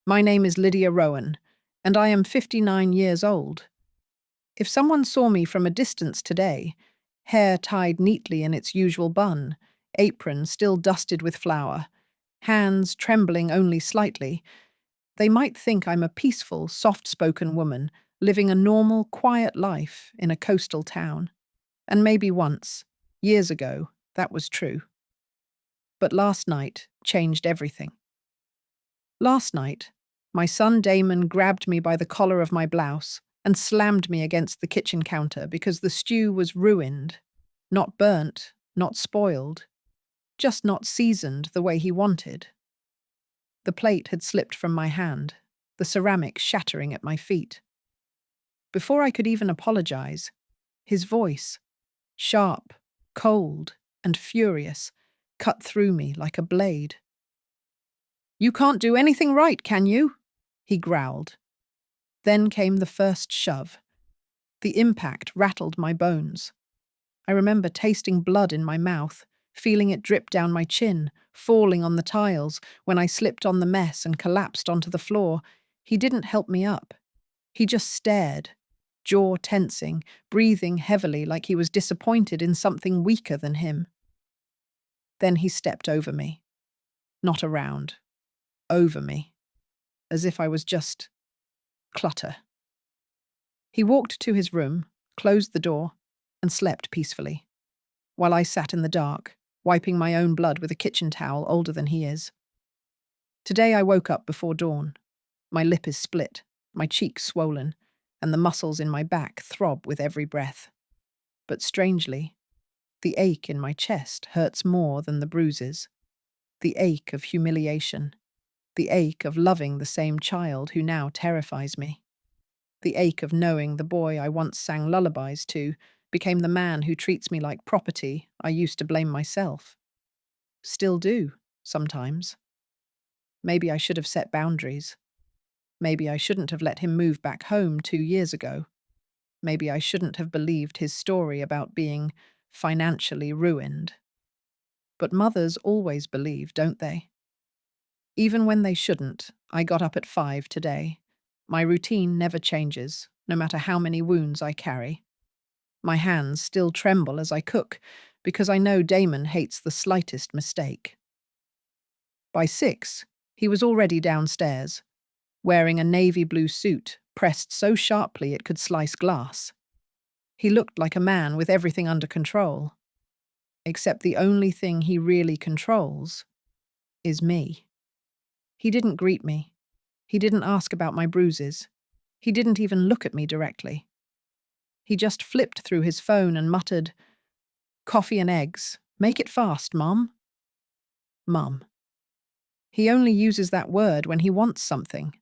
My name is Lydia Rowan, and I am 59 years old. If someone saw me from a distance today, hair tied neatly in its usual bun, apron still dusted with flour, hands trembling only slightly, they might think I'm a peaceful, soft-spoken woman living a normal, quiet life in a coastal town. And maybe once, years ago, that was true. But last night changed everything. Last night, my son Damon grabbed me by the collar of my blouse and slammed me against the kitchen counter because the stew was ruined, not burnt, not spoiled, just not seasoned the way he wanted. The plate had slipped from my hand, the ceramic shattering at my feet. Before I could even apologize, his voice, sharp, cold, and furious, cut through me like a blade. "You can't do anything right, can you?" he growled. Then came the first shove. The impact rattled my bones. I remember tasting blood in my mouth, feeling it drip down my chin, falling on the tiles when I slipped on the mess and collapsed onto the floor. He didn't help me up. He just stared, jaw tensing, breathing heavily like he was disappointed in something weaker than him. Then he stepped over me. Not around. Over me. As if I was just clutter. He walked to his room, closed the door, and slept peacefully, while I sat in the dark, wiping my own blood with a kitchen towel older than he is. Today I woke up before dawn. My lip is split, my cheek swollen, and the muscles in my back throb with every breath. But strangely, the ache in my chest hurts more than the bruises. The ache of humiliation. The ache of loving the same child who now terrifies me. The ache of knowing the boy I once sang lullabies to became the man who treats me like property I used to blame myself. Still do, sometimes. Maybe I should have set boundaries. Maybe I shouldn't have let him move back home 2 years ago. Maybe I shouldn't have believed his story about being financially ruined. But mothers always believe, don't they? Even when they shouldn't, I got up at 5 today. My routine never changes, no matter how many wounds I carry. My hands still tremble as I cook, because I know Damon hates the slightest mistake. By 6, he was already downstairs, wearing a navy blue suit pressed so sharply it could slice glass. He looked like a man with everything under control. Except the only thing he really controls is me. He didn't greet me. He didn't ask about my bruises. He didn't even look at me directly. He just flipped through his phone and muttered, "Coffee and eggs. Make it fast, Mum." Mum. He only uses that word when he wants something.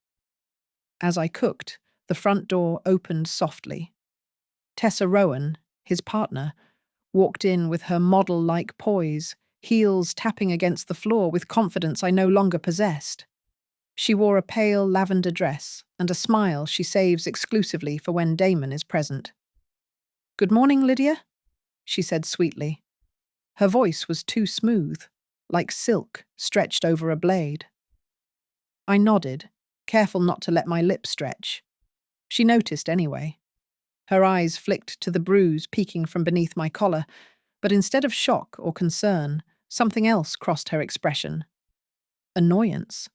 As I cooked, the front door opened softly. Tessa Rowan, his partner, walked in with her model-like poise, heels tapping against the floor with confidence I no longer possessed. She wore a pale lavender dress and a smile she saves exclusively for when Damon is present. "Good morning, Lydia," she said sweetly. Her voice was too smooth, like silk stretched over a blade. I nodded, careful not to let my lips stretch. She noticed anyway. Her eyes flicked to the bruise peeking from beneath my collar, but instead of shock or concern, something else crossed her expression. Annoyance.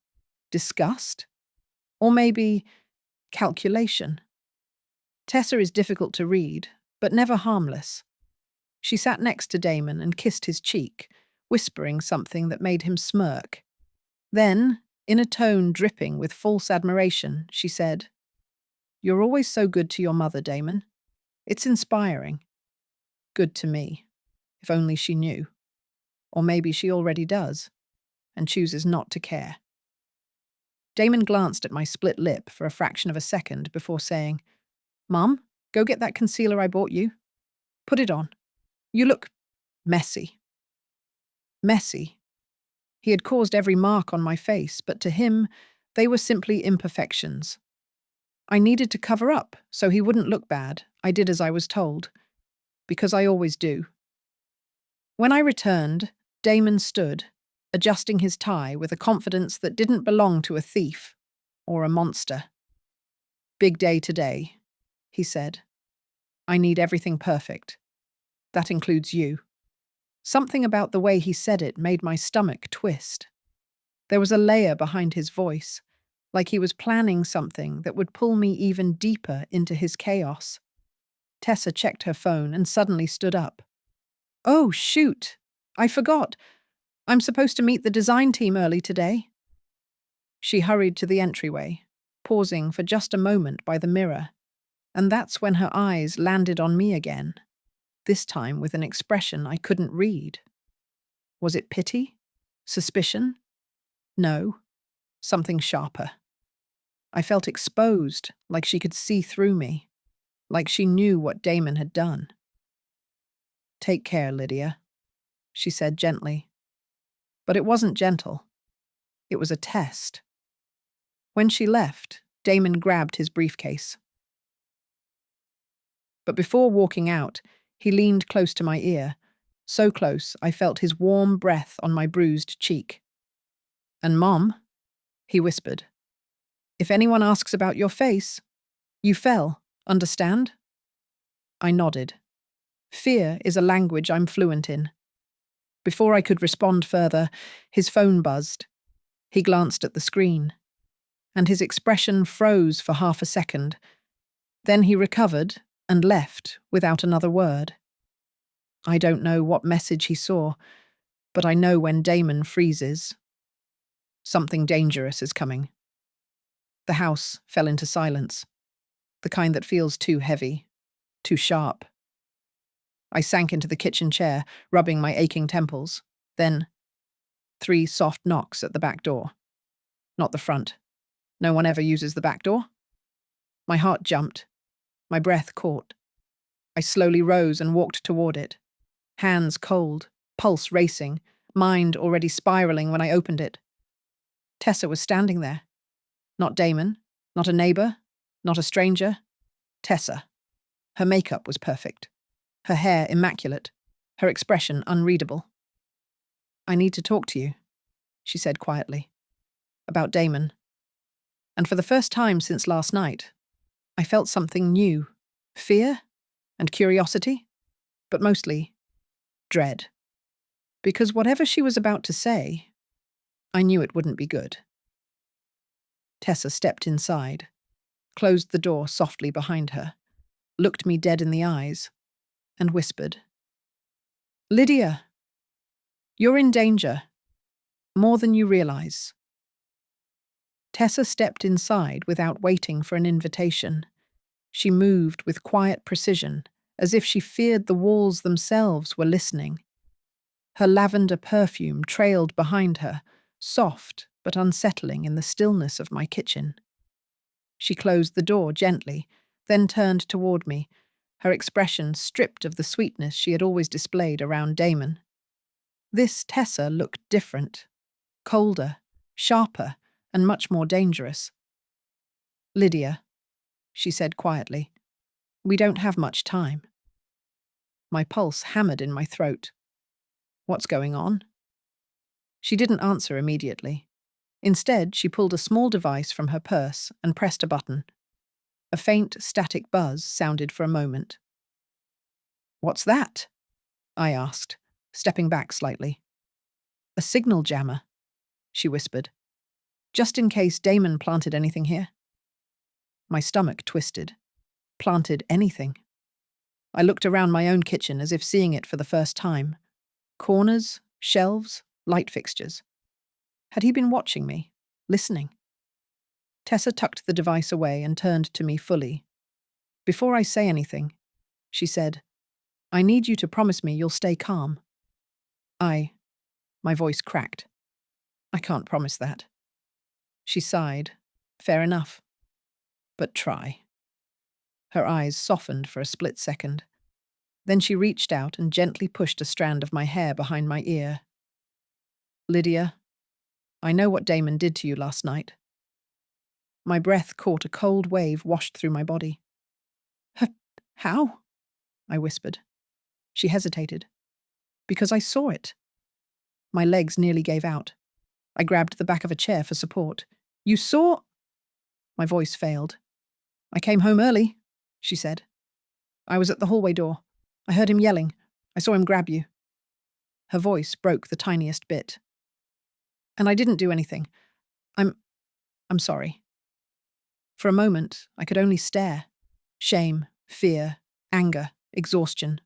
Disgust? Or maybe calculation. Tessa is difficult to read, but never harmless. She sat next to Damon and kissed his cheek, whispering something that made him smirk. Then, in a tone dripping with false admiration, she said, "You're always so good to your mother, Damon. It's inspiring. Good to me, if only she knew. Or maybe she already does, and chooses not to care." Damon glanced at my split lip for a fraction of a second before saying, "Mum, go get that concealer I bought you. Put it on. You look messy." Messy. He had caused every mark on my face, but to him, they were simply imperfections. I needed to cover up so he wouldn't look bad. I did as I was told, because I always do. When I returned, Damon stood, adjusting his tie with a confidence that didn't belong to a thief, or a monster. "Big day today," he said. "I need everything perfect. That includes you." Something about the way he said it made my stomach twist. There was a layer behind his voice, like he was planning something that would pull me even deeper into his chaos. Tessa checked her phone and suddenly stood up. "Oh, shoot! I forgot. I'm supposed to meet the design team early today." She hurried to the entryway, pausing for just a moment by the mirror, and that's when her eyes landed on me again, this time with an expression I couldn't read. Was it pity? Suspicion? No, something sharper. I felt exposed, like she could see through me, like she knew what Damon had done. "Take care, Lydia," she said gently. But it wasn't gentle. It was a test. When she left, Damon grabbed his briefcase. But before walking out, he leaned close to my ear, so close I felt his warm breath on my bruised cheek. "And Mom," he whispered, "if anyone asks about your face, you fell, understand?" I nodded. Fear is a language I'm fluent in. Before I could respond further, his phone buzzed. He glanced at the screen, and his expression froze for half a second. Then he recovered and left without another word. I don't know what message he saw, but I know when Damon freezes, something dangerous is coming. The house fell into silence, the kind that feels too heavy, too sharp. I sank into the kitchen chair, rubbing my aching temples. Then, 3 soft knocks at the back door. Not the front. No one ever uses the back door. My heart jumped. My breath caught. I slowly rose and walked toward it. Hands cold, pulse racing, mind already spiraling when I opened it. Tessa was standing there. Not Damon, not a neighbor, not a stranger. Tessa. Her makeup was perfect. Her hair immaculate. Her expression unreadable. "I need to talk to you," she said quietly. "About Damon." And for the first time since last night, I felt something new. Fear and curiosity, but mostly dread. Because whatever she was about to say, I knew it wouldn't be good. Tessa stepped inside, closed the door softly behind her, looked me dead in the eyes, and whispered, "Lydia, you're in danger, more than you realize." Tessa stepped inside without waiting for an invitation. She moved with quiet precision, as if she feared the walls themselves were listening. Her lavender perfume trailed behind her, soft but unsettling in the stillness of my kitchen. She closed the door gently, then turned toward me, her expression stripped of the sweetness she had always displayed around Damon. This Tessa looked different, colder, sharper, and much more dangerous. "Lydia," she said quietly, "we don't have much time." My pulse hammered in my throat. What's going on? She didn't answer immediately. Instead, she pulled a small device from her purse and pressed a button. A faint, static buzz sounded for a moment. "What's that?" I asked, stepping back slightly. "A signal jammer," she whispered. "Just in case Damon planted anything here." My stomach twisted. Planted anything? I looked around my own kitchen as if seeing it for the first time. Corners, shelves, light fixtures. Had he been watching me? Listening? Tessa tucked the device away and turned to me fully. "Before I say anything," she said, "I need you to promise me you'll stay calm." My voice cracked. "I can't promise that." She sighed. "Fair enough. But try." Her eyes softened for a split second. Then she reached out and gently pushed a strand of my hair behind my ear. "Lydia, I know what Damon did to you last night." My breath caught a cold wave washed through my body. "How?" I whispered. She hesitated. "Because I saw it." My legs nearly gave out. I grabbed the back of a chair for support. "You saw—" My voice failed. "I came home early," she said. "I was at the hallway door. I heard him yelling. I saw him grab you." Her voice broke the tiniest bit. "And I didn't do anything. I'm sorry." For a moment, I could only stare. Shame, fear, anger, exhaustion.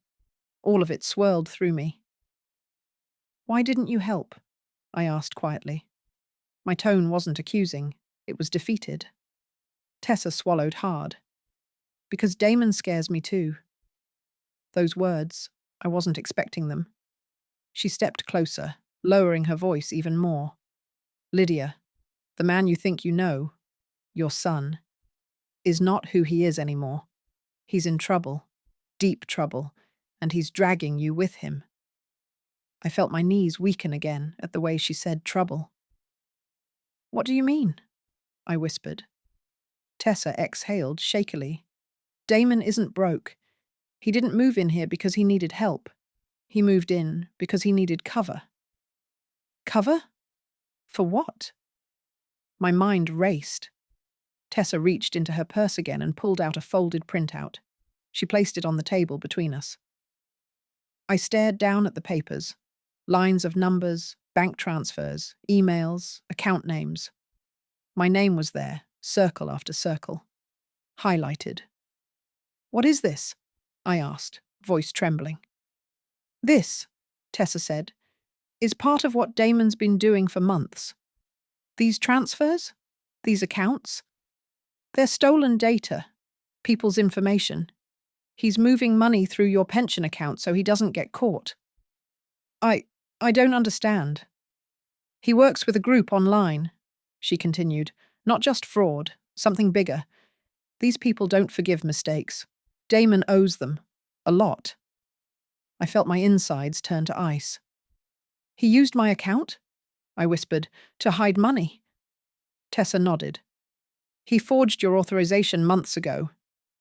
All of it swirled through me. "Why didn't you help?" I asked quietly. My tone wasn't accusing. It was defeated. Tessa swallowed hard. "Because Damon scares me too." Those words, I wasn't expecting them. She stepped closer, lowering her voice even more. "Lydia, the man you think you know, your son, is not who he is anymore. He's in trouble, deep trouble, and he's dragging you with him." I felt my knees weaken again at the way she said trouble. "What do you mean?" I whispered. Tessa exhaled shakily. "Damon isn't broke. He didn't move in here because he needed help. He moved in because he needed cover." "Cover? For what?" My mind raced. Tessa reached into her purse again and pulled out a folded printout. She placed it on the table between us. I stared down at the papers. Lines of numbers, bank transfers, emails, account names. My name was there, circle after circle. Highlighted. "What is this?" I asked, voice trembling. "This," Tessa said, "is part of what Damon's been doing for months. These transfers, these accounts, they're stolen data, people's information. He's moving money through your pension account so he doesn't get caught." I don't understand." "He works with a group online," she continued. "Not just fraud, something bigger. These people don't forgive mistakes. Damon owes them. A lot." I felt my insides turn to ice. "He used my account?" I whispered, "to hide money." Tessa nodded. "He forged your authorization months ago.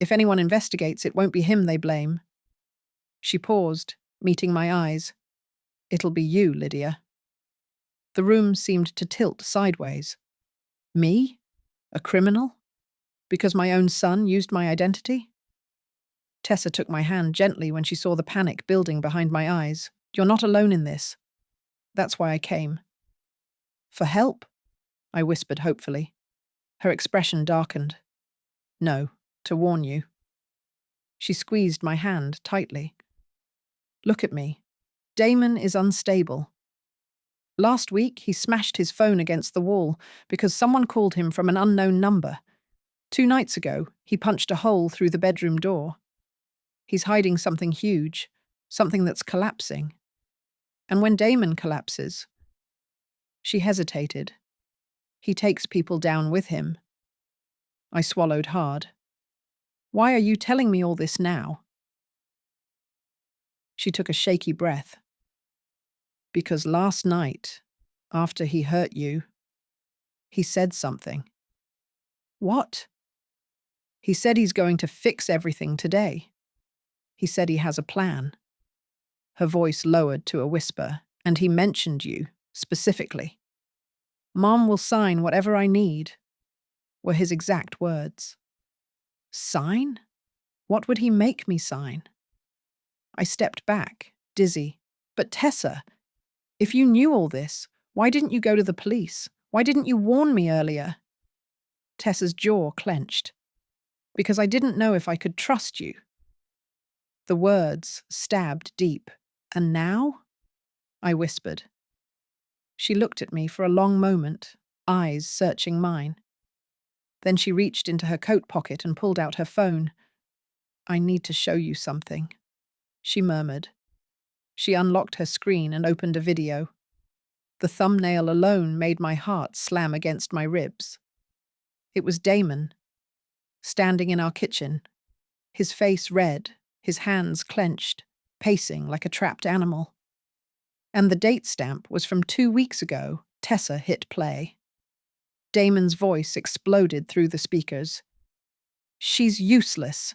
If anyone investigates, it won't be him they blame." She paused, meeting my eyes. "It'll be you, Lydia." The room seemed to tilt sideways. Me? A criminal? Because my own son used my identity? Tessa took my hand gently when she saw the panic building behind my eyes. "You're not alone in this. That's why I came." "For help?" I whispered hopefully. Her expression darkened. "No, to warn you." She squeezed my hand tightly. "Look at me. Damon is unstable. Last week, he smashed his phone against the wall because someone called him from an unknown number. 2 nights ago, he punched a hole through the bedroom door. He's hiding something huge, something that's collapsing. And when Damon collapses..." She hesitated. "He takes people down with him." I swallowed hard. "Why are you telling me all this now?" She took a shaky breath. "Because last night, after he hurt you, he said something." "What?" "He said he's going to fix everything today. He said he has a plan." Her voice lowered to a whisper, "And he mentioned you, specifically. 'Mom will sign whatever I need,' were his exact words." "Sign? What would he make me sign?" I stepped back, dizzy. "But Tessa, if you knew all this, why didn't you go to the police? Why didn't you warn me earlier?" Tessa's jaw clenched. "Because I didn't know if I could trust you." The words stabbed deep. "And now?" I whispered. She looked at me for a long moment, eyes searching mine. Then she reached into her coat pocket and pulled out her phone. "I need to show you something," she murmured. She unlocked her screen and opened a video. The thumbnail alone made my heart slam against my ribs. It was Damon, standing in our kitchen, his face red, his hands clenched, pacing like a trapped animal. And the date stamp was from 2 weeks ago. Tessa hit play. Damon's voice exploded through the speakers. "She's useless.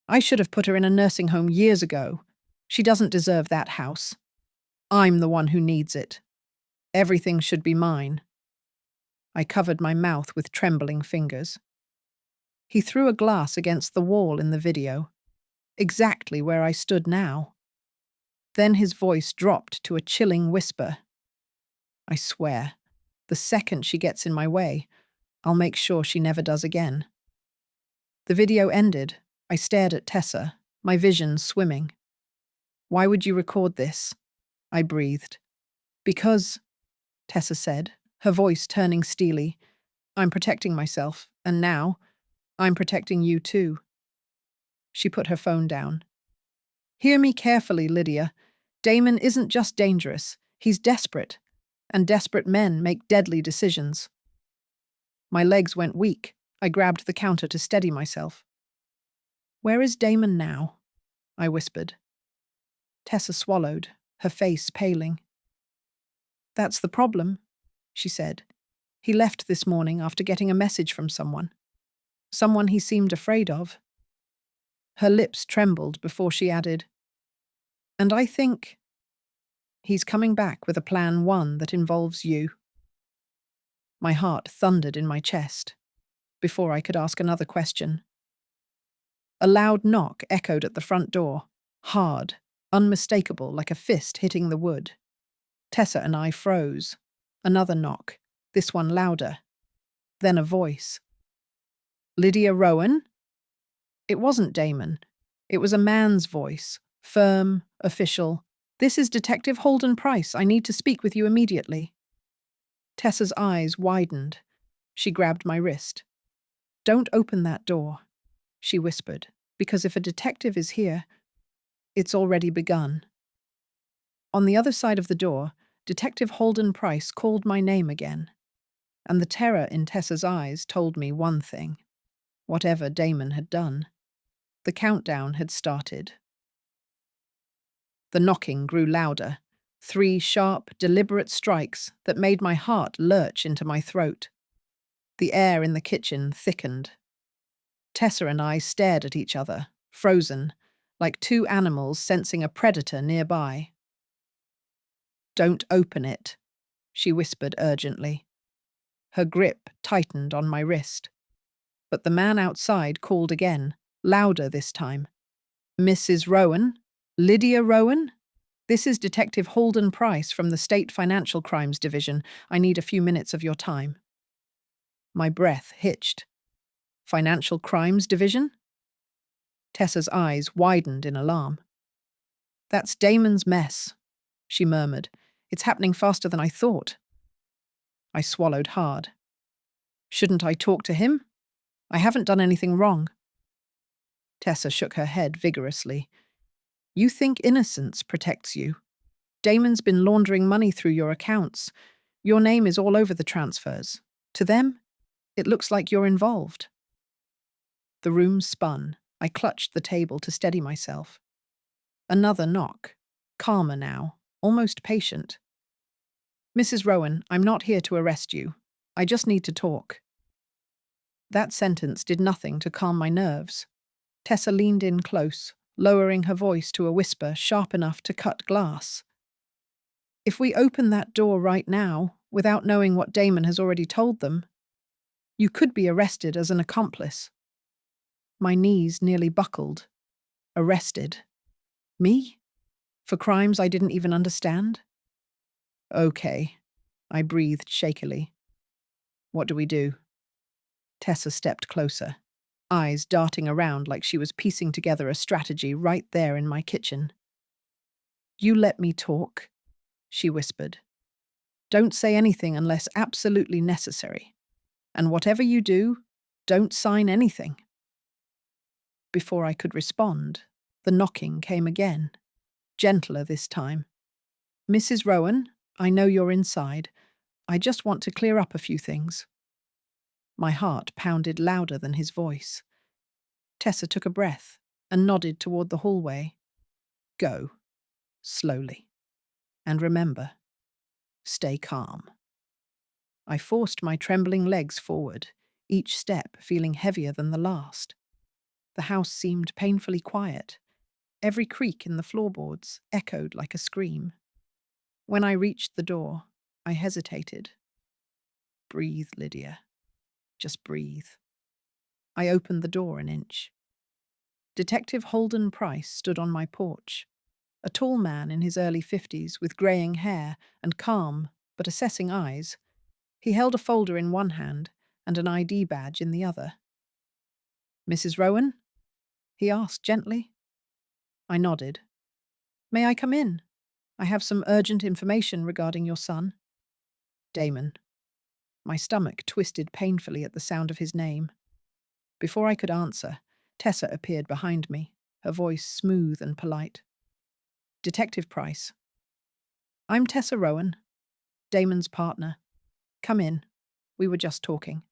I should have put her in a nursing home years ago. She doesn't deserve that house. I'm the one who needs it. Everything should be mine." I covered my mouth with trembling fingers. He threw a glass against the wall in the video, exactly where I stood now. Then his voice dropped to a chilling whisper. I swear, the second she gets in my way, I'll make sure she never does again. The video ended. I stared at Tessa, my vision swimming. Why would you record this? I breathed. Because, Tessa said, her voice turning steely, I'm protecting myself, and now, I'm protecting you too. She put her phone down. Hear me carefully, Lydia. Damon isn't just dangerous, he's desperate, and desperate men make deadly decisions. My legs went weak. I grabbed the counter to steady myself. Where is Damon now? I whispered. Tessa swallowed, her face paling. That's the problem, she said. He left this morning after getting a message from someone. Someone he seemed afraid of. Her lips trembled before she added, and I think he's coming back with a plan one that involves you. My heart thundered in my chest before I could ask another question. A loud knock echoed at the front door, hard, unmistakable like a fist hitting the wood. Tessa and I froze. Another knock, this one louder. Then a voice. Lydia Rowan? It wasn't Damon. It was a man's voice, firm, official. This is Detective Holden Price. I need to speak with you immediately. Tessa's eyes widened. She grabbed my wrist. Don't open that door, she whispered, because if a detective is here, it's already begun. On the other side of the door, Detective Holden Price called my name again, and the terror in Tessa's eyes told me one thing. Whatever Damon had done, the countdown had started. The knocking grew louder, 3 sharp, deliberate strikes that made my heart lurch into my throat. The air in the kitchen thickened. Tessa and I stared at each other, frozen, like 2 animals sensing a predator nearby. Don't open it, she whispered urgently. Her grip tightened on my wrist. But the man outside called again, louder this time. Mrs. Rowan? Lydia Rowan? This is Detective Holden Price from the State Financial Crimes Division. I need a few minutes of your time. My breath hitched. Financial Crimes Division? Tessa's eyes widened in alarm. That's Damon's mess, she murmured. It's happening faster than I thought. I swallowed hard. Shouldn't I talk to him? I haven't done anything wrong. Tessa shook her head vigorously. You think innocence protects you. Damon's been laundering money through your accounts. Your name is all over the transfers. To them, it looks like you're involved. The room spun. I clutched the table to steady myself. Another knock. Calmer now, almost patient. Mrs. Rowan, I'm not here to arrest you. I just need to talk. That sentence did nothing to calm my nerves. Tessa leaned in close, lowering her voice to a whisper sharp enough to cut glass. If we open that door right now, without knowing what Damon has already told them, you could be arrested as an accomplice. My knees nearly buckled. Arrested. Me? For crimes I didn't even understand? Okay, I breathed shakily. What do we do? Tessa stepped closer, eyes darting around like she was piecing together a strategy right there in my kitchen. You let me talk, she whispered. Don't say anything unless absolutely necessary. And whatever you do, don't sign anything. Before I could respond, the knocking came again, gentler this time. Mrs. Rowan, I know you're inside. I just want to clear up a few things. My heart pounded louder than his voice. Tessa took a breath and nodded toward the hallway. Go, slowly. And remember, stay calm. I forced my trembling legs forward, each step feeling heavier than the last. The house seemed painfully quiet. Every creak in the floorboards echoed like a scream. When I reached the door, I hesitated. Breathe, Lydia. Just breathe. I opened the door an inch. Detective Holden Price stood on my porch, a tall man in his early 50s with greying hair and calm but assessing eyes. He held a folder in one hand and an ID badge in the other. "Mrs. Rowan?" he asked gently. I nodded. "May I come in? I have some urgent information regarding your son." "Damon." My stomach twisted painfully at the sound of his name. Before I could answer, Tessa appeared behind me, her voice smooth and polite. "Detective Price." "I'm Tessa Rowan, Damon's partner. Come in. We were just talking."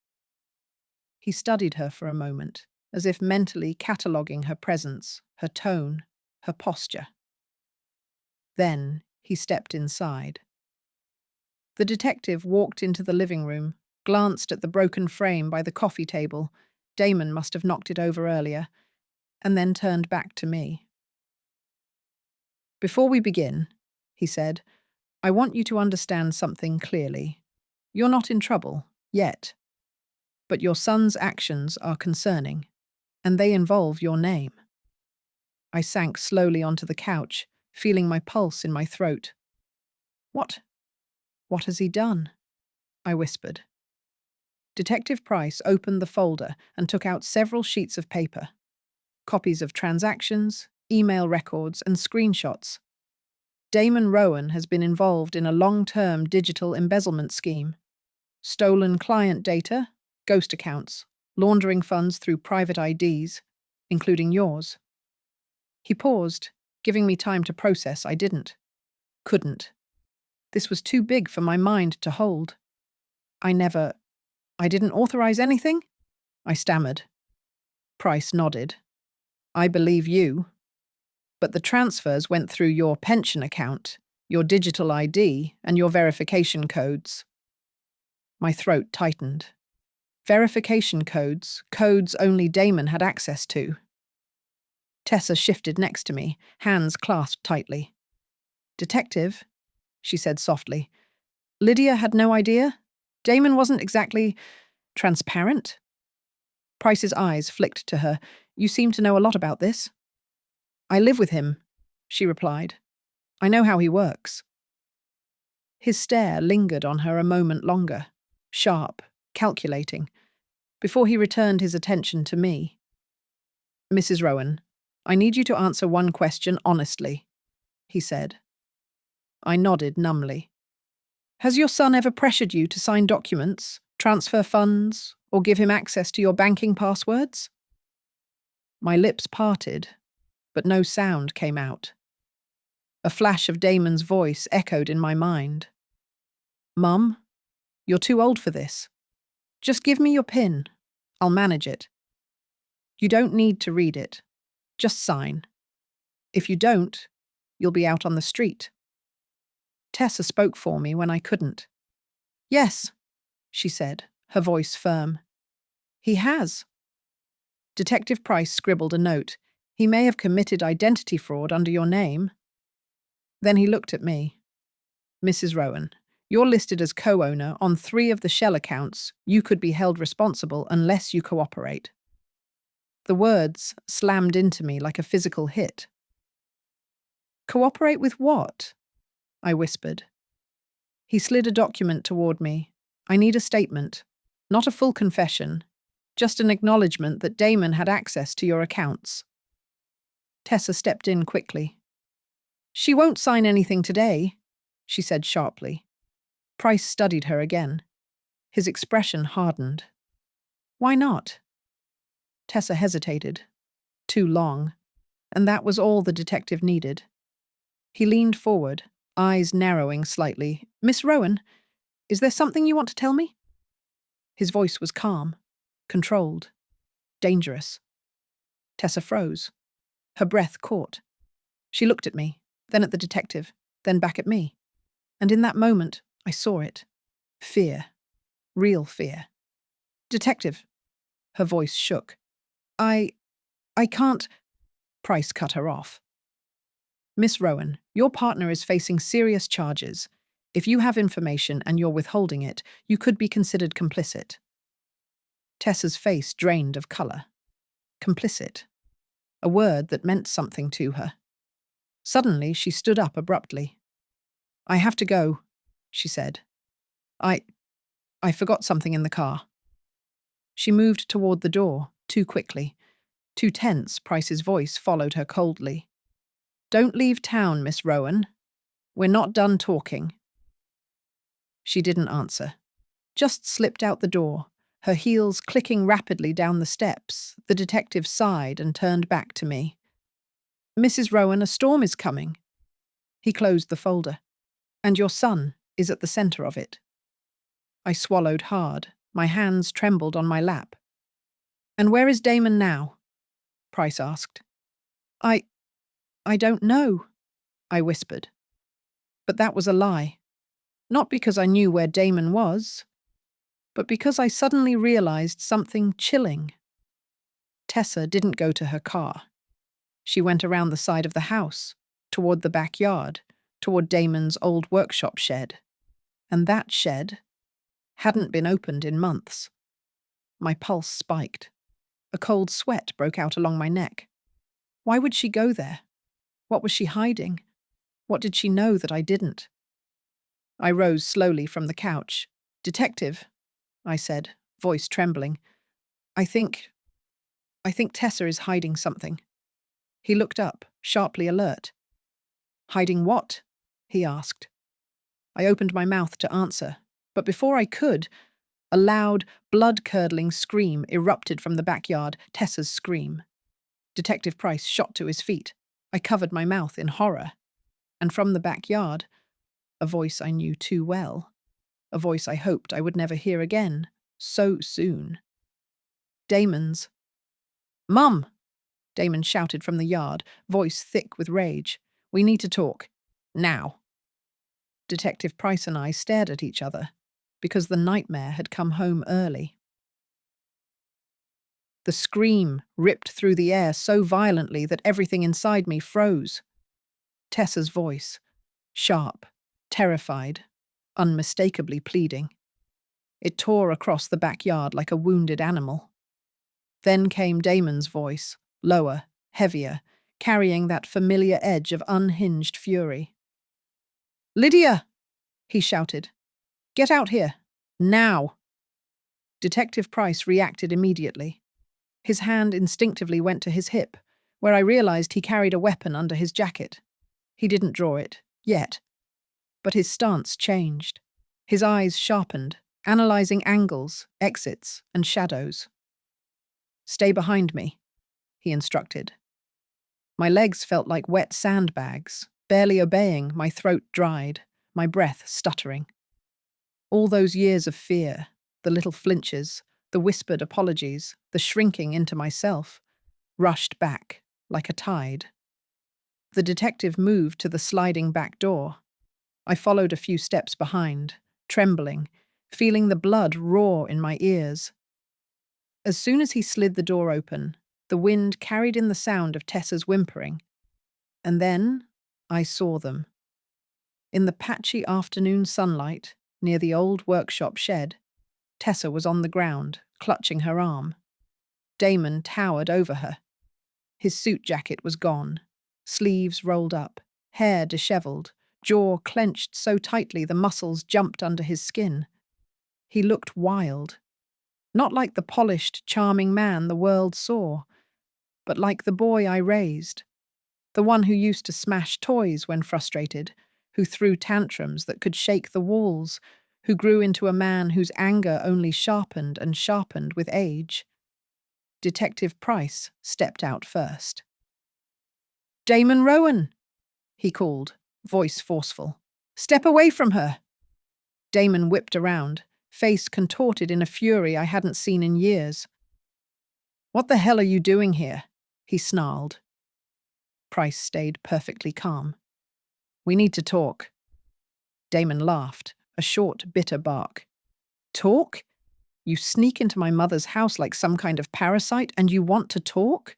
He studied her for a moment, as if mentally cataloguing her presence, her tone, her posture. Then he stepped inside. The detective walked into the living room, glanced at the broken frame by the coffee table — Damon must have knocked it over earlier — and then turned back to me. "Before we begin," he said, "I want you to understand something clearly. You're not in trouble, yet. But your son's actions are concerning, and they involve your name." I sank slowly onto the couch, feeling my pulse in my throat. What has he done?" I whispered. Detective Price opened the folder and took out several sheets of paper. Copies of transactions, email records, and screenshots. Damon Rowan has been involved in a long-term digital embezzlement scheme. Stolen client data, ghost accounts, laundering funds through private IDs, including yours. He paused, giving me time to process. I couldn't. This was too big for my mind to hold. I didn't authorize anything?" I stammered. Price nodded. "I believe you. But the transfers went through your pension account, your digital ID, and your verification codes." My throat tightened. Verification codes, codes only Damon had access to. Tessa shifted next to me, hands clasped tightly. "Detective," she said softly, "Lydia had no idea? Damon wasn't exactly transparent?" Price's eyes flicked to her. "You seem to know a lot about this." "I live with him," she replied. "I know how he works." His stare lingered on her a moment longer, sharp, calculating, before he returned his attention to me. "Mrs. Rowan, I need you to answer one question honestly," he said. I nodded numbly. "Has your son ever pressured you to sign documents, transfer funds, or give him access to your banking passwords?" My lips parted, but no sound came out. A flash of Damon's voice echoed in my mind. "Mum, you're too old for this. Just give me your PIN. I'll manage it. You don't need to read it. Just sign. If you don't, you'll be out on the street." Tessa spoke for me when I couldn't. "Yes," she said, her voice firm. "He has." Detective Price scribbled a note. "He may have committed identity fraud under your name." Then he looked at me. "Mrs. Rowan, you're listed as co-owner on 3 of the shell accounts. You could be held responsible unless you cooperate." The words slammed into me like a physical hit. "Cooperate with what?" I whispered. He slid a document toward me. "I need a statement. Not a full confession. Just an acknowledgement that Damon had access to your accounts." Tessa stepped in quickly. "She won't sign anything today," she said sharply. Price studied her again. His expression hardened. "Why not?" Tessa hesitated. Too long. And that was all the detective needed. He leaned forward, eyes narrowing slightly. "Miss Rowan, is there something you want to tell me?" His voice was calm, controlled, dangerous. Tessa froze. Her breath caught. She looked at me, then at the detective, then back at me. And in that moment, I saw it. Fear. Real fear. "Detective." Her voice shook. I can't." Price cut her off. "Miss Rowan, your partner is facing serious charges. If you have information and you're withholding it, you could be considered complicit." Tessa's face drained of colour. Complicit. A word that meant something to her. Suddenly, she stood up abruptly. "I have to go," she said. I forgot something in the car." She moved toward the door, too quickly. Too tense, Price's voice followed her coldly. "Don't leave town, Miss Rowan. We're not done talking." She didn't answer. Just slipped out the door, her heels clicking rapidly down the steps. The detective sighed and turned back to me. "Mrs. Rowan, a storm is coming." He closed the folder. "And your son is at the center of it." I swallowed hard. My hands trembled on my lap. "And where is Damon now?" Price asked. I don't know," I whispered. But that was a lie. Not because I knew where Damon was, but because I suddenly realized something chilling. Tessa didn't go to her car. She went around the side of the house, toward the backyard, toward Damon's old workshop shed. And that shed hadn't been opened in months. My pulse spiked. A cold sweat broke out along my neck. Why would she go there? What was she hiding? What did she know that I didn't? I rose slowly from the couch. "Detective," I said, voice trembling. I think Tessa is hiding something." He looked up, sharply alert. "Hiding what?" he asked. I opened my mouth to answer, but before I could, a loud, blood-curdling scream erupted from the backyard, Tessa's scream. Detective Price shot to his feet. I covered my mouth in horror. And from the backyard, a voice I knew too well, a voice I hoped I would never hear again, so soon. Damon's. "Mum!" Damon shouted from the yard, voice thick with rage. "We need to talk. Now." Detective Price and I stared at each other, because the nightmare had come home early. The scream ripped through the air so violently that everything inside me froze. Tessa's voice, sharp, terrified, unmistakably pleading. It tore across the backyard like a wounded animal. Then came Damon's voice, lower, heavier, carrying that familiar edge of unhinged fury. "Lydia!" he shouted. "Get out here. Now!" Detective Price reacted immediately. His hand instinctively went to his hip, where I realized he carried a weapon under his jacket. He didn't draw it, yet. But his stance changed. His eyes sharpened, analyzing angles, exits, and shadows. "Stay behind me," he instructed. My legs felt like wet sandbags. Barely obeying, my throat dried, my breath stuttering. All those years of fear, the little flinches, the whispered apologies, the shrinking into myself, rushed back like a tide. The detective moved to the sliding back door. I followed a few steps behind, trembling, feeling the blood roar in my ears. As soon as he slid the door open, the wind carried in the sound of Tessa's whimpering. And then I saw them. In the patchy afternoon sunlight, near the old workshop shed, Tessa was on the ground, clutching her arm. Damon towered over her. His suit jacket was gone, sleeves rolled up, hair disheveled, jaw clenched so tightly the muscles jumped under his skin. He looked wild. Not like the polished, charming man the world saw, but like the boy I raised. The one who used to smash toys when frustrated, who threw tantrums that could shake the walls, who grew into a man whose anger only sharpened and sharpened with age. Detective Price stepped out first. "Damon Rowan!" he called, voice forceful. "Step away from her!" Damon whipped around, face contorted in a fury I hadn't seen in years. "What the hell are you doing here?" he snarled. Price stayed perfectly calm. "We need to talk." Damon laughed, a short, bitter bark. "Talk? You sneak into my mother's house like some kind of parasite, and you want to talk?"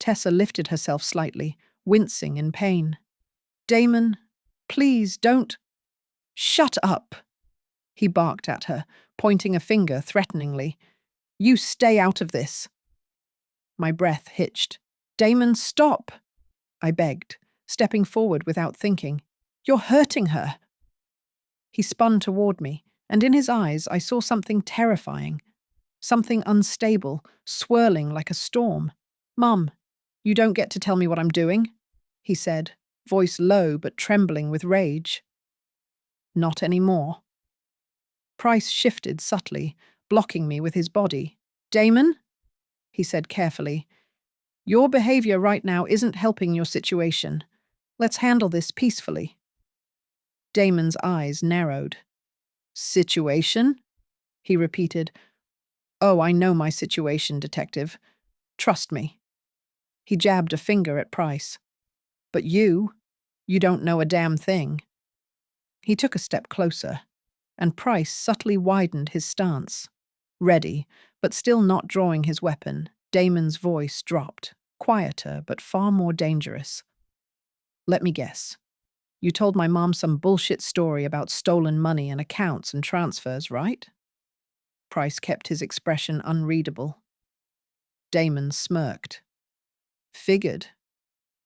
Tessa lifted herself slightly, wincing in pain. "Damon, please don't." "Shut up!" he barked at her, pointing a finger threateningly. You stay out of this. My breath hitched. Damon, stop, I begged, stepping forward without thinking. You're hurting her. He spun toward me, and in his eyes I saw something terrifying, something unstable, swirling like a storm. Mum, you don't get to tell me what I'm doing, he said, voice low but trembling with rage. Not anymore. Price shifted subtly, blocking me with his body. Damon, he said carefully, your behavior right now isn't helping your situation. Let's handle this peacefully. Damon's eyes narrowed. Situation? He repeated. Oh, I know my situation, detective. Trust me. He jabbed a finger at Price. But you don't know a damn thing. He took a step closer, and Price subtly widened his stance. Ready, but still not drawing his weapon, Damon's voice dropped, quieter but far more dangerous. Let me guess. You told my mom some bullshit story about stolen money and accounts and transfers, right? Price kept his expression unreadable. Damon smirked. Figured.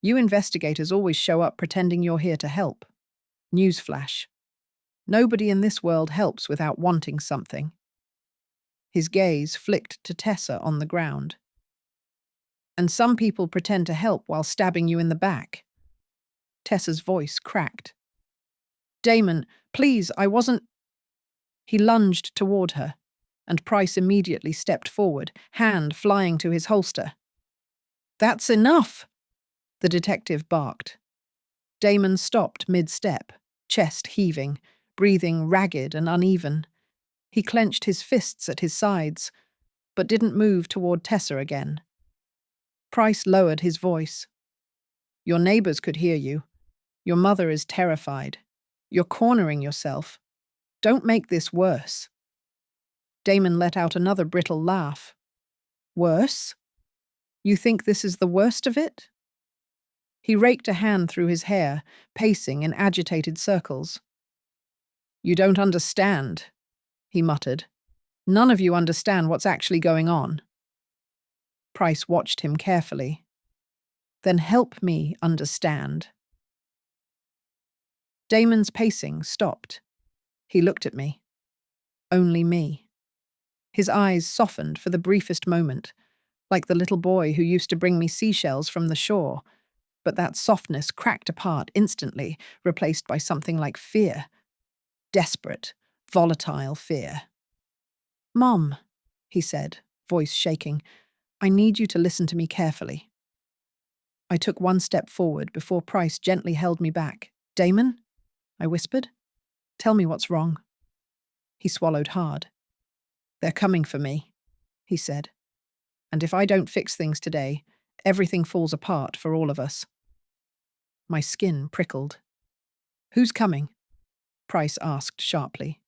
You investigators always show up pretending you're here to help. Newsflash. Nobody in this world helps without wanting something. His gaze flicked to Tessa on the ground. And some people pretend to help while stabbing you in the back. Tessa's voice cracked. Damon, please, I wasn't... He lunged toward her, and Price immediately stepped forward, hand flying to his holster. That's enough, the detective barked. Damon stopped mid-step, chest heaving, breathing ragged and uneven. He clenched his fists at his sides, but didn't move toward Tessa again. Price lowered his voice. Your neighbors could hear you. Your mother is terrified. You're cornering yourself. Don't make this worse. Damon let out another brittle laugh. Worse? You think this is the worst of it? He raked a hand through his hair, pacing in agitated circles. You don't understand, he muttered. None of you understand what's actually going on. Price watched him carefully. Then help me understand. Damon's pacing stopped. He looked at me. Only me. His eyes softened for the briefest moment, like the little boy who used to bring me seashells from the shore, but that softness cracked apart instantly, replaced by something like fear. Desperate, volatile fear. Mom, he said, voice shaking, I need you to listen to me carefully. I took one step forward before Price gently held me back. Damon? I whispered. Tell me what's wrong. He swallowed hard. They're coming for me, he said. And if I don't fix things today, everything falls apart for all of us. My skin prickled. Who's coming? Price asked sharply.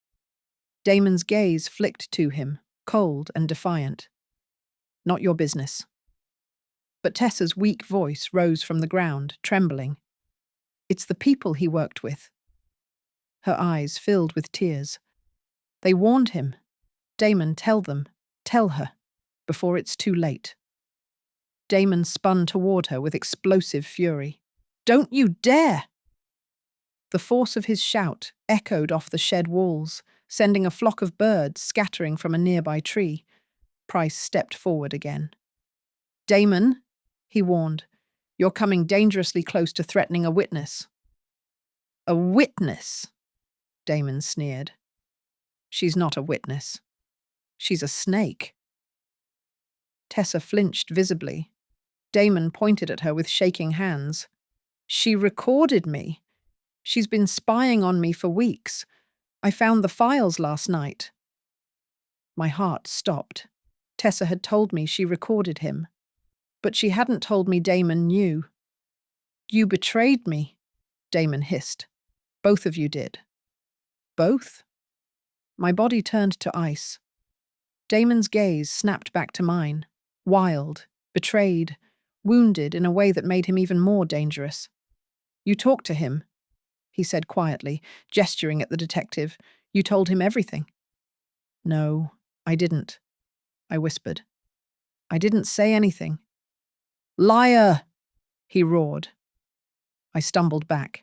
Damon's gaze flicked to him, cold and defiant. Not your business. But Tessa's weak voice rose from the ground, trembling. It's the people he worked with. Her eyes filled with tears. They warned him. Damon, tell them, tell her, before it's too late. Damon spun toward her with explosive fury. Don't you dare! The force of his shout echoed off the shed walls, sending a flock of birds scattering from a nearby tree. Price stepped forward again. Damon, he warned, you're coming dangerously close to threatening a witness. A witness? Damon sneered. She's not a witness. She's a snake. Tessa flinched visibly. Damon pointed at her with shaking hands. She recorded me. She's been spying on me for weeks. I found the files last night. My heart stopped. Tessa had told me she recorded him. But she hadn't told me Damon knew. You betrayed me, Damon hissed. Both of you did. Both? My body turned to ice. Damon's gaze snapped back to mine, wild, betrayed, wounded in a way that made him even more dangerous. You talked to him, he said quietly, gesturing at the detective. You told him everything. No, I didn't. I whispered. I didn't say anything. Liar! He roared. I stumbled back.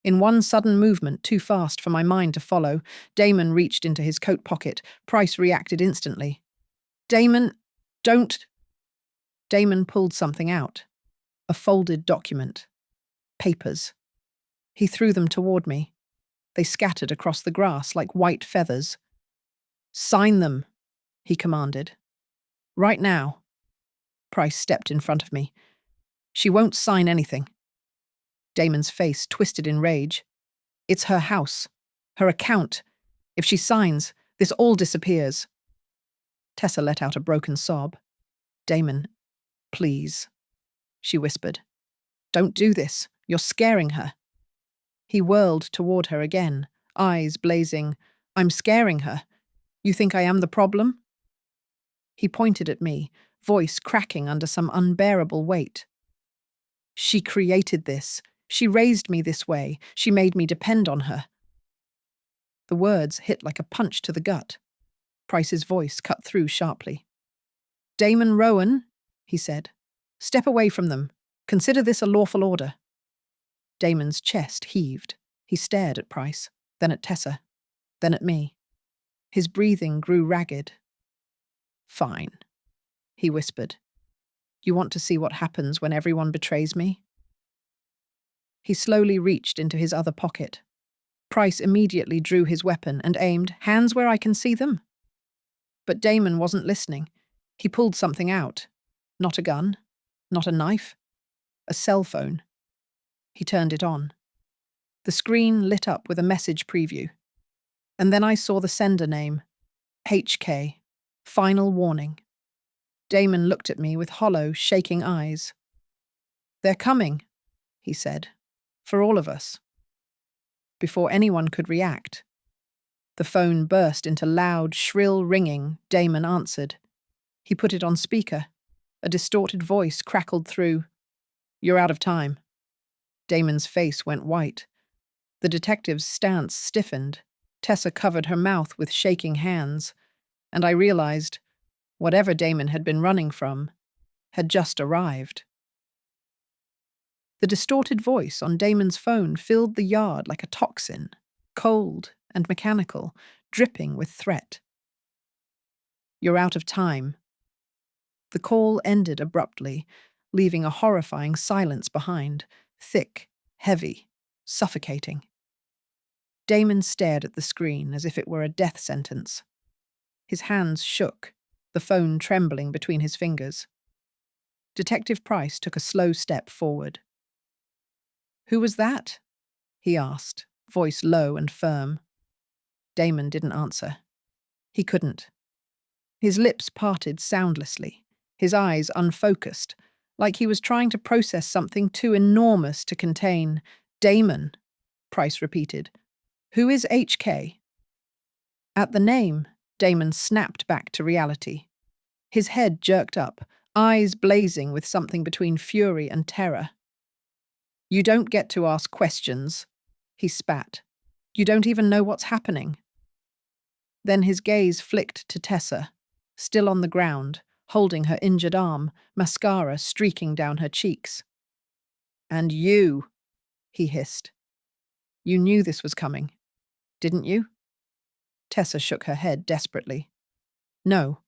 In one sudden movement, too fast for my mind to follow, Damon reached into his coat pocket. Price reacted instantly. Damon, don't... Damon pulled something out. A folded document. Papers. He threw them toward me. They scattered across the grass like white feathers. Sign them, he commanded. Right now. Price stepped in front of me. She won't sign anything. Damon's face twisted in rage. It's her house. Her account. If she signs, this all disappears. Tessa let out a broken sob. Damon, please, she whispered. Don't do this. You're scaring her. He whirled toward her again, eyes blazing. I'm scaring her. You think I am the problem? He pointed at me, voice cracking under some unbearable weight. She created this. She raised me this way. She made me depend on her. The words hit like a punch to the gut. Price's voice cut through sharply. Damon Rowan, he said, step away from them. Consider this a lawful order. Damon's chest heaved. He stared at Price, then at Tessa, then at me. His breathing grew ragged. Fine, he whispered. You want to see what happens when everyone betrays me? He slowly reached into his other pocket. Price immediately drew his weapon and aimed, hands where I can see them. But Damon wasn't listening. He pulled something out. Not a gun, not a knife, a cell phone. He turned it on. The screen lit up with a message preview. And then I saw the sender name, HK, Final Warning. Damon looked at me with hollow, shaking eyes. They're coming, he said, for all of us. Before anyone could react, the phone burst into loud, shrill ringing. Damon answered. He put it on speaker. A distorted voice crackled through. You're out of time. Damon's face went white. The detective's stance stiffened. Tessa covered her mouth with shaking hands, and I realized whatever Damon had been running from had just arrived. The distorted voice on Damon's phone filled the yard like a toxin, cold and mechanical, dripping with threat. You're out of time. The call ended abruptly, leaving a horrifying silence behind, thick, heavy, suffocating. Damon stared at the screen as if it were a death sentence. His hands shook, the phone trembling between his fingers. Detective Price took a slow step forward. Who was that? He asked, voice low and firm. Damon didn't answer. He couldn't. His lips parted soundlessly, his eyes unfocused, like he was trying to process something too enormous to contain. Damon, Price repeated. Who is HK? At the name, Damon snapped back to reality. His head jerked up, eyes blazing with something between fury and terror. You don't get to ask questions, he spat. You don't even know what's happening. Then his gaze flicked to Tessa, still on the ground, holding her injured arm, mascara streaking down her cheeks. And you, he hissed. You knew this was coming, didn't you? Tessa shook her head desperately. No,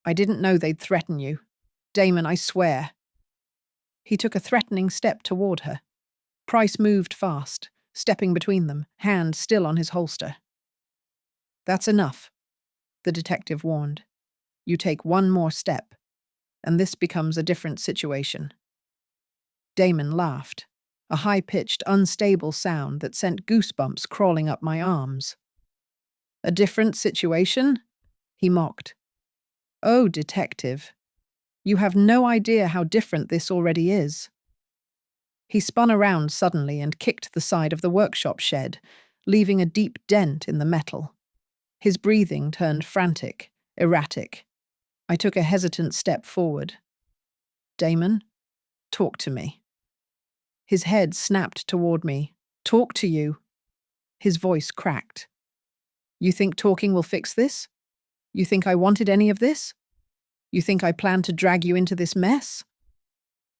I didn't know they'd threaten you. Damon, I swear. He took a threatening step toward her. Price moved fast, stepping between them, hand still on his holster. That's enough, the detective warned. You take one more step, and this becomes a different situation. Damon laughed, a high-pitched, unstable sound that sent goosebumps crawling up my arms. A different situation? He mocked. Oh, detective, you have no idea how different this already is. He spun around suddenly and kicked the side of the workshop shed, leaving a deep dent in the metal. His breathing turned frantic, erratic. I took a hesitant step forward. Damon, talk to me. His head snapped toward me. Talk to you. His voice cracked. You think talking will fix this? You think I wanted any of this? You think I plan to drag you into this mess?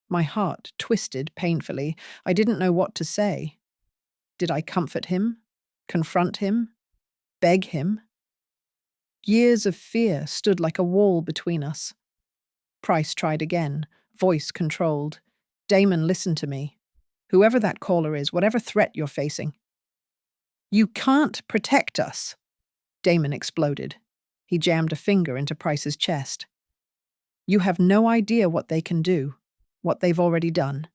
My heart twisted painfully. I didn't know what to say. Did I comfort him? Confront him? Beg him? Years of fear stood like a wall between us. Price tried again, voice controlled. Damon, listen to me. Whoever that caller is, whatever threat you're facing. You can't protect us. Damon exploded. He jammed a finger into Price's chest. You have no idea what they can do, what they've already done.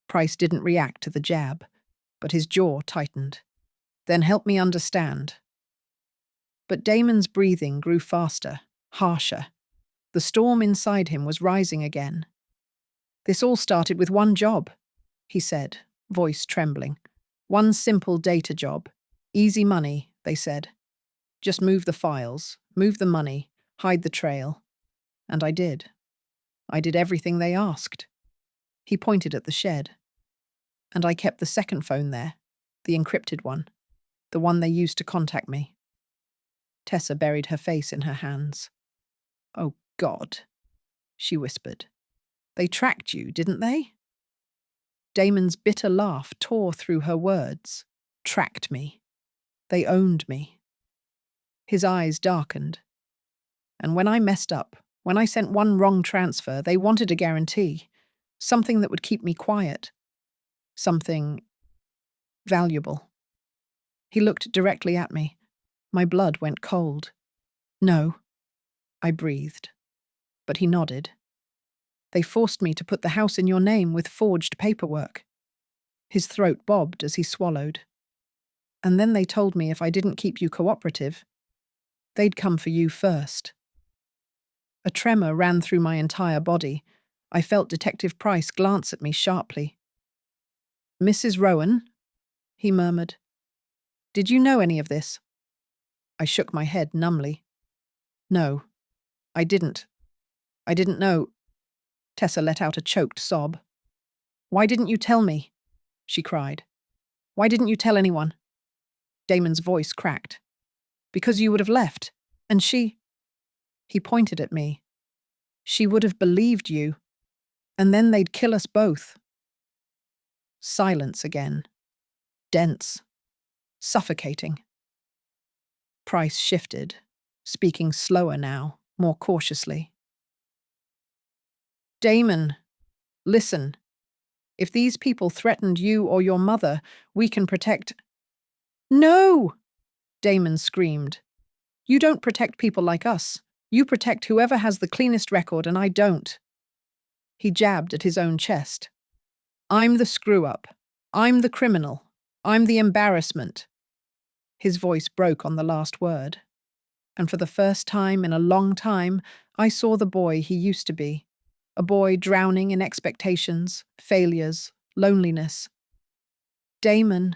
Price didn't react to the jab, but his jaw tightened. Then help me understand. But Damon's breathing grew faster, harsher. The storm inside him was rising again. This all started with one job, he said, voice trembling. One simple data job. Easy money, they said. Just move the files, move the money, hide the trail. And I did. I did everything they asked. He pointed at the shed. And I kept the second phone there, the encrypted one, the one they used to contact me. Tessa buried her face in her hands. Oh, God, she whispered. They tracked you, didn't they? Damon's bitter laugh tore through her words. Tracked me. They owned me. His eyes darkened. And when I messed up, when I sent one wrong transfer, they wanted a guarantee. Something that would keep me quiet. Something valuable. He looked directly at me. My blood went cold. No, I breathed. But he nodded. They forced me to put the house in your name with forged paperwork. His throat bobbed as he swallowed. And then they told me if I didn't keep you cooperative, they'd come for you first. A tremor ran through my entire body. I felt Detective Price glance at me sharply. Mrs. Rowan, he murmured. Did you know any of this? I shook my head numbly. No, I didn't. I didn't know. Tessa let out a choked sob. Why didn't you tell me? She cried. Why didn't you tell anyone? Damon's voice cracked. Because you would have left, and she... He pointed at me. She would have believed you, and then they'd kill us both. Silence again. Dense. Suffocating. Price shifted, speaking slower now, more cautiously. Damon, listen. If these people threatened you or your mother, we can protect... No! Damon screamed. You don't protect people like us. You protect whoever has the cleanest record, and I don't. He jabbed at his own chest. I'm the screw-up. I'm the criminal. I'm the embarrassment. His voice broke on the last word. And for the first time in a long time, I saw the boy he used to be. A boy drowning in expectations, failures, loneliness. Damon,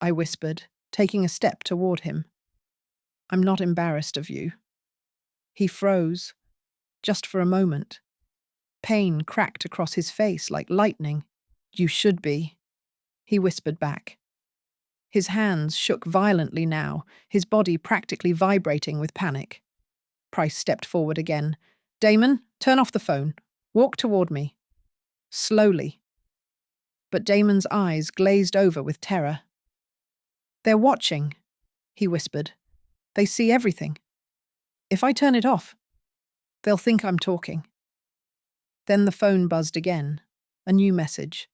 I whispered, taking a step toward him. I'm not embarrassed of you. He froze, just for a moment. Pain cracked across his face like lightning. You should be, he whispered back. His hands shook violently now, his body practically vibrating with panic. Price stepped forward again. Damon, turn off the phone. Walk toward me. Slowly. But Damon's eyes glazed over with terror. They're watching, he whispered. They see everything. If I turn it off, they'll think I'm talking. Then the phone buzzed again, a new message.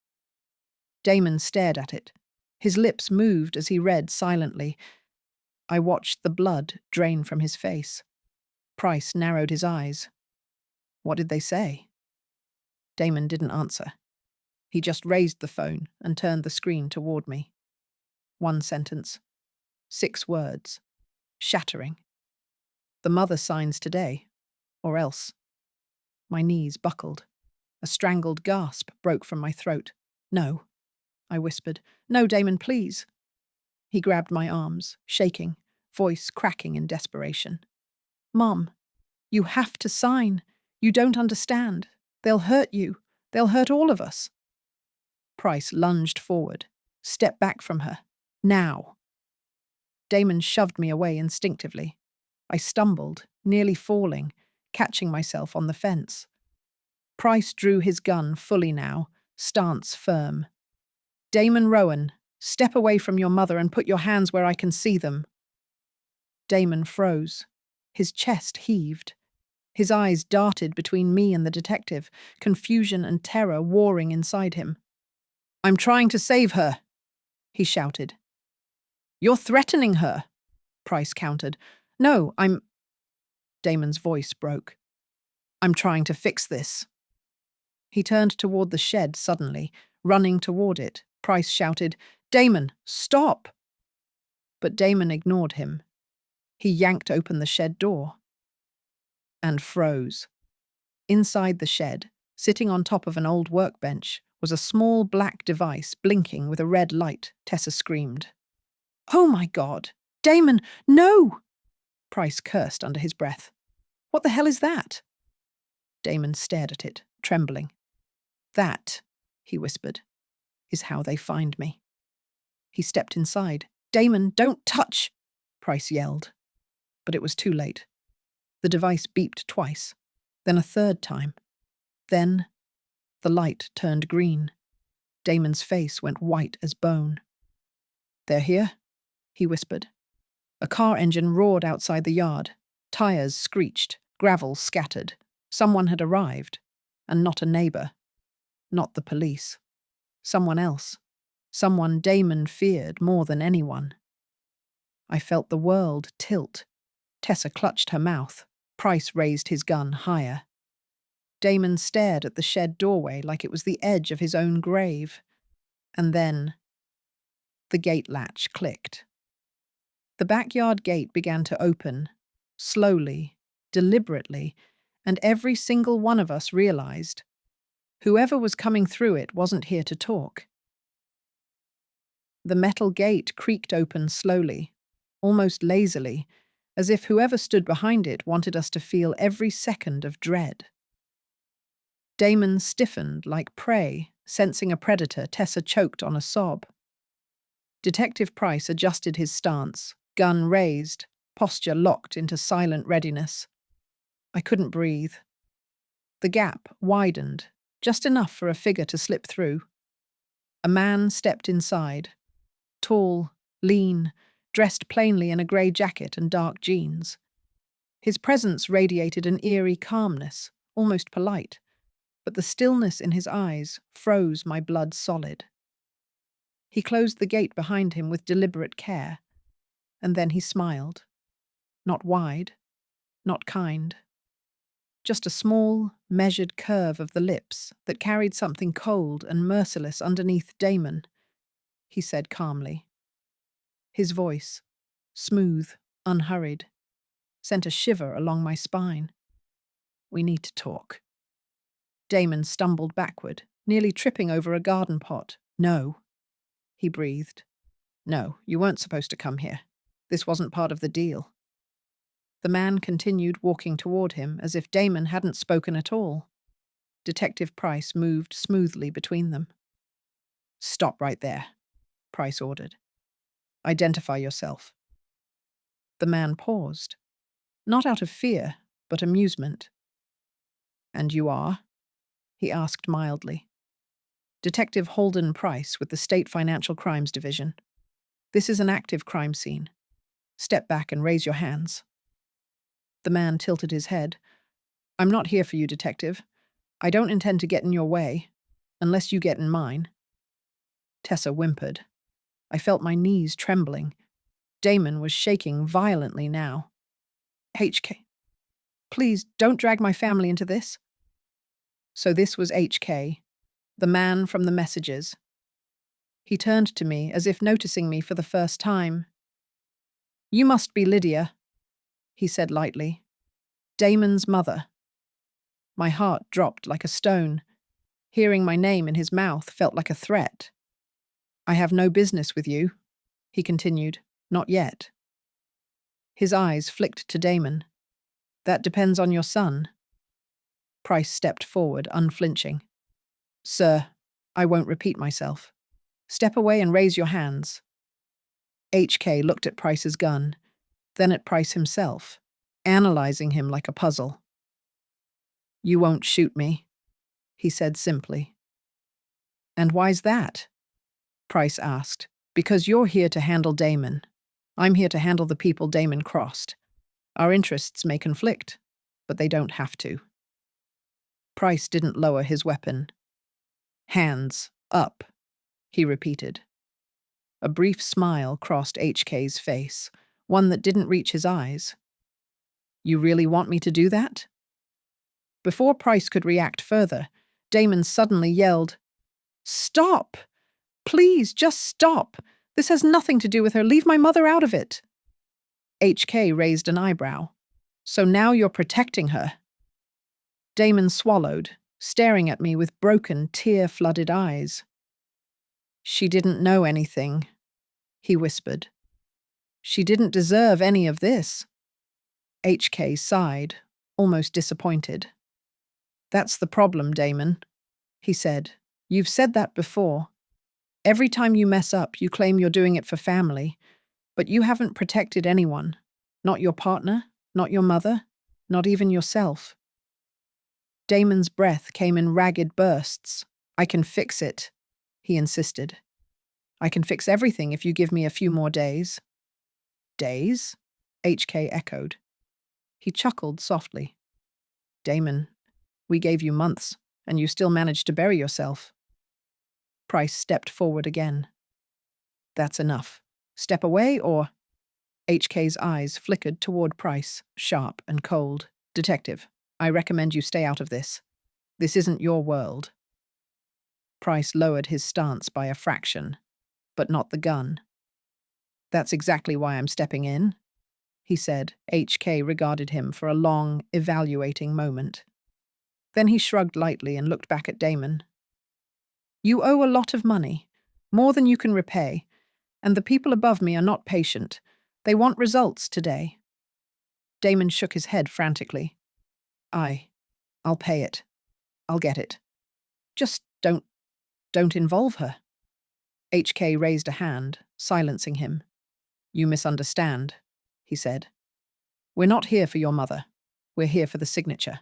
Damon stared at it. His lips moved as he read silently. I watched the blood drain from his face. Price narrowed his eyes. What did they say? Damon didn't answer. He just raised the phone and turned the screen toward me. One sentence. 6 words. Shattering. The mother signs today, or else. My knees buckled. A strangled gasp broke from my throat. No, I whispered. No, Damon, please. He grabbed my arms, shaking, voice cracking in desperation. Mom, you have to sign. You don't understand. They'll hurt you. They'll hurt all of us. Price lunged forward, stepped back from her. Now. Damon shoved me away instinctively. I stumbled, nearly falling, catching myself on the fence. Price drew his gun fully now, stance firm. Damon Rowan, step away from your mother and put your hands where I can see them. Damon froze. His chest heaved. His eyes darted between me and the detective, confusion and terror warring inside him. I'm trying to save her, he shouted. You're threatening her, Price countered. No, Damon's voice broke. I'm trying to fix this. He turned toward the shed suddenly, running toward it. Price shouted, Damon, stop! But Damon ignored him. He yanked open the shed door and froze. Inside the shed, sitting on top of an old workbench, was a small black device blinking with a red light. Tessa screamed. Oh my God! Damon, no! Price cursed under his breath. What the hell is that? Damon stared at it, trembling. That, he whispered, is how they find me. He stepped inside. Damon, don't touch! Price yelled. But it was too late. The device beeped twice, then a third time. Then the light turned green. Damon's face went white as bone. They're here, he whispered. A car engine roared outside the yard. Tires screeched, gravel scattered. Someone had arrived, and not a neighbor. Not the police. Someone else. Someone Damon feared more than anyone. I felt the world tilt. Tessa clutched her mouth. Price raised his gun higher. Damon stared at the shed doorway like it was the edge of his own grave. And then the gate latch clicked. The backyard gate began to open, slowly, deliberately, and every single one of us realized whoever was coming through it wasn't here to talk. The metal gate creaked open slowly, almost lazily, as if whoever stood behind it wanted us to feel every second of dread. Damon stiffened like prey, sensing a predator. Tessa choked on a sob. Detective Price adjusted his stance, gun raised, posture locked into silent readiness. I couldn't breathe. The gap widened, just enough for a figure to slip through. A man stepped inside, tall, lean, dressed plainly in a grey jacket and dark jeans. His presence radiated an eerie calmness, almost polite, but the stillness in his eyes froze my blood solid. He closed the gate behind him with deliberate care, and then he smiled. Not wide, not kind. Just a small, measured curve of the lips that carried something cold and merciless underneath. Damon, he said calmly. His voice, smooth, unhurried, sent a shiver along my spine. We need to talk. Damon stumbled backward, nearly tripping over a garden pot. No, he breathed. No, you weren't supposed to come here. This wasn't part of the deal. The man continued walking toward him as if Damon hadn't spoken at all. Detective Price moved smoothly between them. Stop right there, Price ordered. Identify yourself. The man paused, not out of fear, but amusement. And you are? He asked mildly. Detective Holden Price with the State Financial Crimes Division. This is an active crime scene. Step back and raise your hands. The man tilted his head. I'm not here for you, detective. I don't intend to get in your way, unless you get in mine. Tessa whimpered. I felt my knees trembling. Damon was shaking violently now. HK. Please, don't drag my family into this. So this was HK, the man from the messages. He turned to me as if noticing me for the first time. You must be Lydia, he said lightly. Damon's mother. My heart dropped like a stone. Hearing my name in his mouth felt like a threat. I have no business with you, he continued. Not yet. His eyes flicked to Damon. That depends on your son. Price stepped forward, unflinching. Sir, I won't repeat myself. Step away and raise your hands. HK looked at Price's gun, then at Price himself, analyzing him like a puzzle. You won't shoot me, he said simply. And why's that? Price asked. Because you're here to handle Damon. I'm here to handle the people Damon crossed. Our interests may conflict, but they don't have to. Price didn't lower his weapon. Hands up, he repeated. A brief smile crossed HK's face, one that didn't reach his eyes. You really want me to do that? Before Price could react further, Damon suddenly yelled, Stop! Please, just stop! This has nothing to do with her. Leave my mother out of it. HK raised an eyebrow. So now you're protecting her? Damon swallowed, staring at me with broken, tear-flooded eyes. She didn't know anything, he whispered. She didn't deserve any of this. HK sighed, almost disappointed. That's the problem, Damon, he said. You've said that before. Every time you mess up, you claim you're doing it for family, but you haven't protected anyone. Not your partner, not your mother, not even yourself. Damon's breath came in ragged bursts. I can fix it, he insisted. I can fix everything if you give me a few more days. Days? HK echoed. He chuckled softly. Damon, we gave you months, and you still managed to bury yourself. Price stepped forward again. That's enough. Step away or… HK's eyes flickered toward Price, sharp and cold. Detective, I recommend you stay out of this. This isn't your world. Price lowered his stance by a fraction, but not the gun. That's exactly why I'm stepping in, he said. HK regarded him for a long, evaluating moment. Then he shrugged lightly and looked back at Damon. You owe a lot of money, more than you can repay, and the people above me are not patient. They want results today. Damon shook his head frantically. I'll pay it. I'll get it. Just don't involve her. HK raised a hand, silencing him. You misunderstand, he said. We're not here for your mother. We're here for the signature.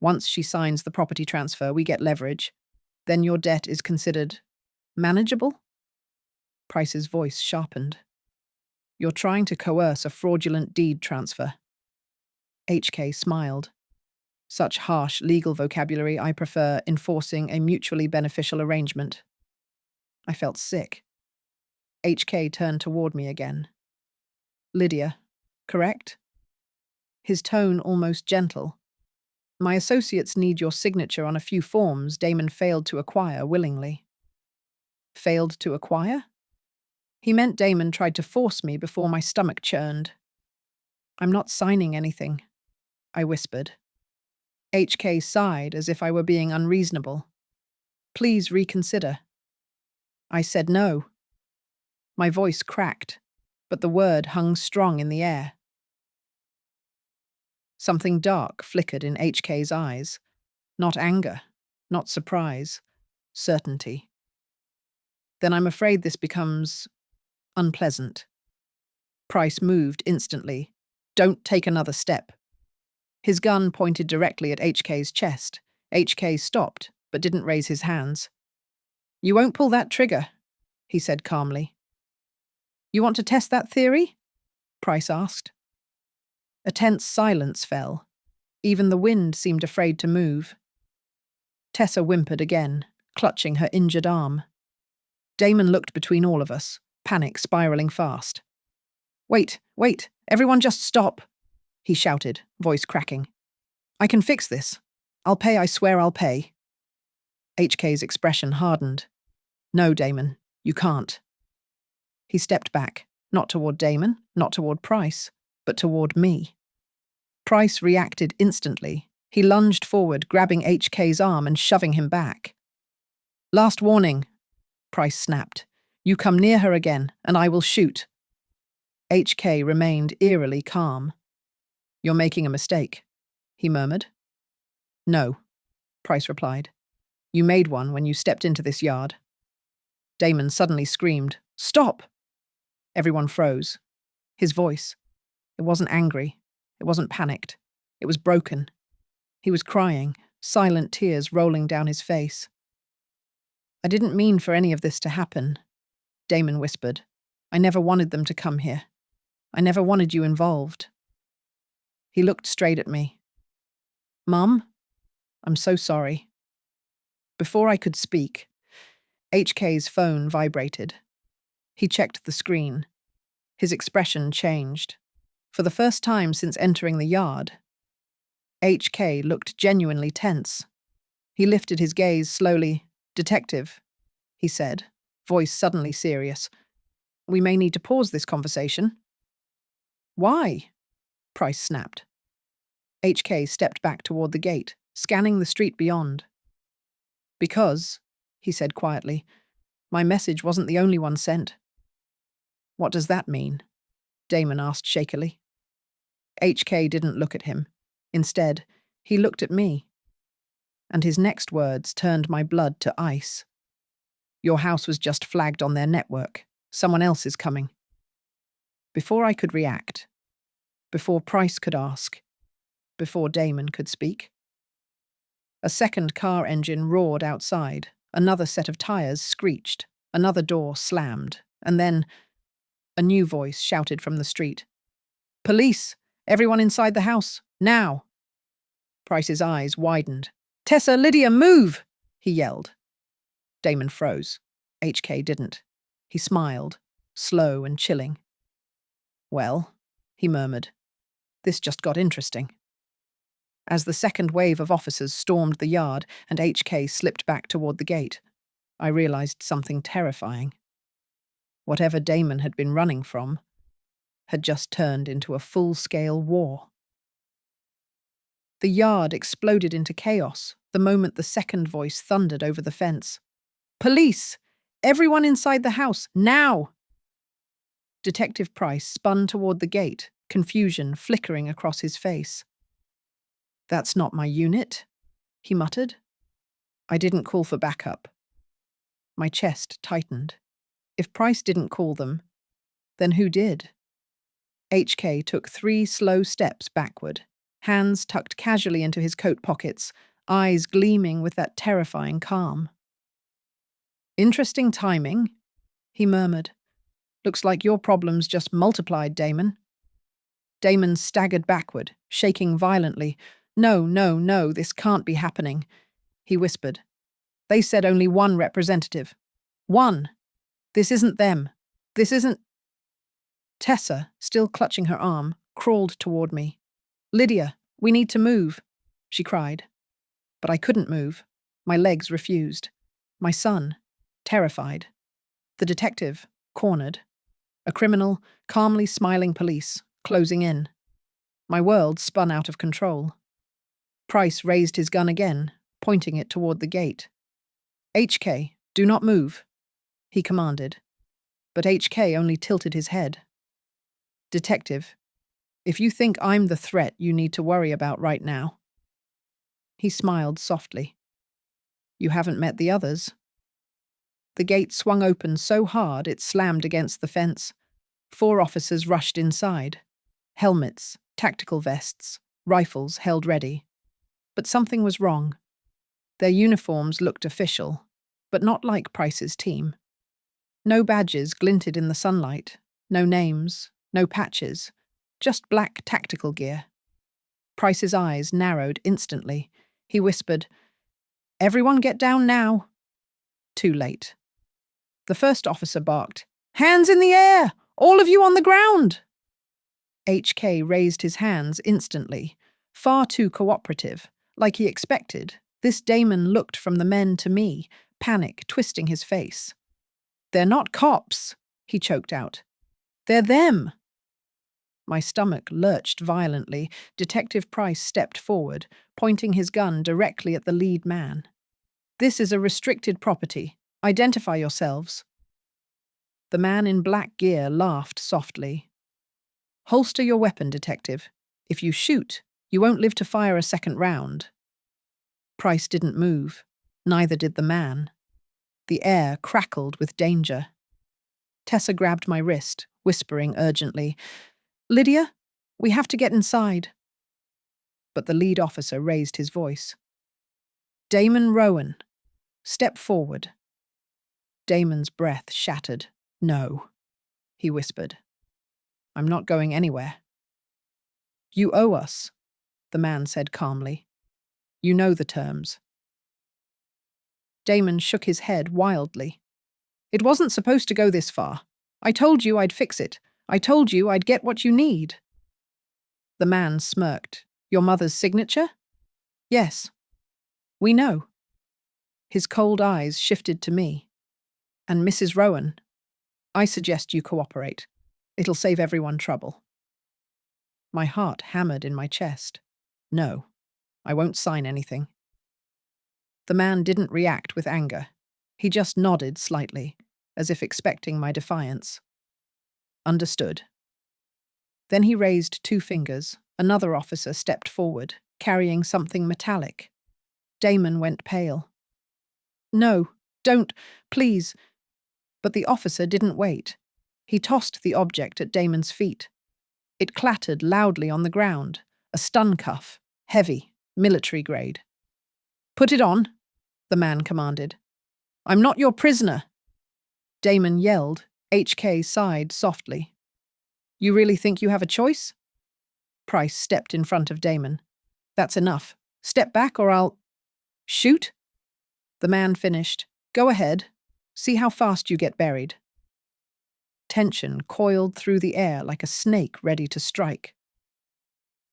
Once she signs the property transfer, we get leverage. Then your debt is considered manageable? Price's voice sharpened. You're trying to coerce a fraudulent deed transfer. HK smiled. Such harsh legal vocabulary, I prefer enforcing a mutually beneficial arrangement. I felt sick. HK turned toward me again. Lydia, correct? His tone almost gentle. My associates need your signature on a few forms Damon failed to acquire willingly. Failed to acquire? He meant Damon tried to force me before my stomach churned. I'm not signing anything, I whispered. HK sighed as if I were being unreasonable. Please reconsider. I said no. My voice cracked, but the word hung strong in the air. Something dark flickered in HK's eyes. Not anger, not surprise, certainty. Then I'm afraid this becomes unpleasant. Price moved instantly. Don't take another step. His gun pointed directly at HK's chest. HK stopped, but didn't raise his hands. You won't pull that trigger, he said calmly. You want to test that theory? Price asked. A tense silence fell. Even the wind seemed afraid to move. Tessa whimpered again, clutching her injured arm. Damon looked between all of us, panic spiraling fast. Wait, everyone just stop, he shouted, voice cracking. I can fix this. I'll pay, I swear I'll pay. HK's expression hardened. No, Damon, you can't. He stepped back, not toward Damon, not toward Price, but toward me. Price reacted instantly. He lunged forward, grabbing HK's arm and shoving him back. Last warning, Price snapped. You come near her again, and I will shoot. HK remained eerily calm. You're making a mistake, he murmured. No, Price replied. You made one when you stepped into this yard. Damon suddenly screamed, Stop! Everyone froze. His voice. It wasn't angry. It wasn't panicked. It was broken. He was crying, silent tears rolling down his face. "I didn't mean for any of this to happen," Damon whispered. "I never wanted them to come here. I never wanted you involved." He looked straight at me. "Mum, I'm so sorry." Before I could speak, HK's phone vibrated. He checked the screen. His expression changed. For the first time since entering the yard, HK looked genuinely tense. He lifted his gaze slowly. "Detective," he said, voice suddenly serious. "We may need to pause this conversation." "Why?" Price snapped. HK stepped back toward the gate, scanning the street beyond. "Because," he said quietly, "my message wasn't the only one sent." "What does that mean?" Damon asked shakily. HK didn't look at him. Instead, he looked at me. And his next words turned my blood to ice. "Your house was just flagged on their network. Someone else is coming." Before I could react, before Price could ask, before Damon could speak, a second car engine roared outside, another set of tires screeched, another door slammed, and then a new voice shouted from the street. "Police! Everyone inside the house! Now!" Price's eyes widened. "Tessa, Lydia, move!" he yelled. Damon froze. HK didn't. He smiled, slow and chilling. "Well," he murmured, "this just got interesting." As the second wave of officers stormed the yard and HK slipped back toward the gate, I realized something terrifying. Whatever Damon had been running from had just turned into a full-scale war. The yard exploded into chaos the moment the second voice thundered over the fence. "Police! Everyone inside the house, now!" Detective Price spun toward the gate, confusion flickering across his face. "That's not my unit," he muttered. "I didn't call for backup." My chest tightened. If Price didn't call them, then who did? HK took 3 slow steps backward, hands tucked casually into his coat pockets, eyes gleaming with that terrifying calm. "Interesting timing," he murmured. "Looks like your problems just multiplied, Damon." Damon staggered backward, shaking violently. "No, no, no, this can't be happening," he whispered. "They said only one representative. One. This isn't them. This isn't—" Tessa, still clutching her arm, crawled toward me. "Lydia, we need to move," she cried. But I couldn't move. My legs refused. My son, terrified. The detective, cornered. A criminal, calmly smiling police, closing in. My world spun out of control. Price raised his gun again, pointing it toward the gate. "HK, do not move," he commanded. But HK only tilted his head. "Detective, if you think I'm the threat you need to worry about right now." He smiled softly. "You haven't met the others." The gate swung open so hard it slammed against the fence. 4 officers rushed inside. Helmets, tactical vests, rifles held ready. But something was wrong. Their uniforms looked official, but not like Price's team. No badges glinted in the sunlight, no names, no patches, just black tactical gear. Price's eyes narrowed instantly. He whispered, "Everyone get down now." Too late. The first officer barked, "Hands in the air! All of you on the ground!" HK raised his hands instantly, far too cooperative, like he expected. This Damon looked from the men to me, panic twisting his face. "They're not cops," he choked out. "They're them." My stomach lurched violently. Detective Price stepped forward, pointing his gun directly at the lead man. "This is a restricted property. Identify yourselves." The man in black gear laughed softly. "Holster your weapon, detective. If you shoot, you won't live to fire a second round." Price didn't move. Neither did the man. The air crackled with danger. Tessa grabbed my wrist, whispering urgently, "Lydia, we have to get inside." But the lead officer raised his voice. Damon Rowan, step forward. Damon's breath shattered. No, he whispered. I'm not going anywhere. You owe us, the man said calmly. You know the terms. Damon shook his head wildly. It wasn't supposed to go this far. I told you I'd fix it. I told you I'd get what you need. The man smirked. Your mother's signature? Yes. We know. His cold eyes shifted to me. And Mrs. Rowan, I suggest you cooperate. It'll save everyone trouble. My heart hammered in my chest. No, I won't sign anything. The man didn't react with anger. He just nodded slightly, as if expecting my defiance. Understood. Then he raised 2 fingers. Another officer stepped forward, carrying something metallic. Damon went pale. No, don't, please. But the officer didn't wait. He tossed the object at Damon's feet. It clattered loudly on the ground, a stun cuff, heavy, military grade. Put it on, the man commanded. I'm not your prisoner. Damon yelled. HK sighed softly. You really think you have a choice? Price stepped in front of Damon. That's enough. Step back or I'll… Shoot? The man finished. Go ahead. See how fast you get buried. Tension coiled through the air like a snake ready to strike.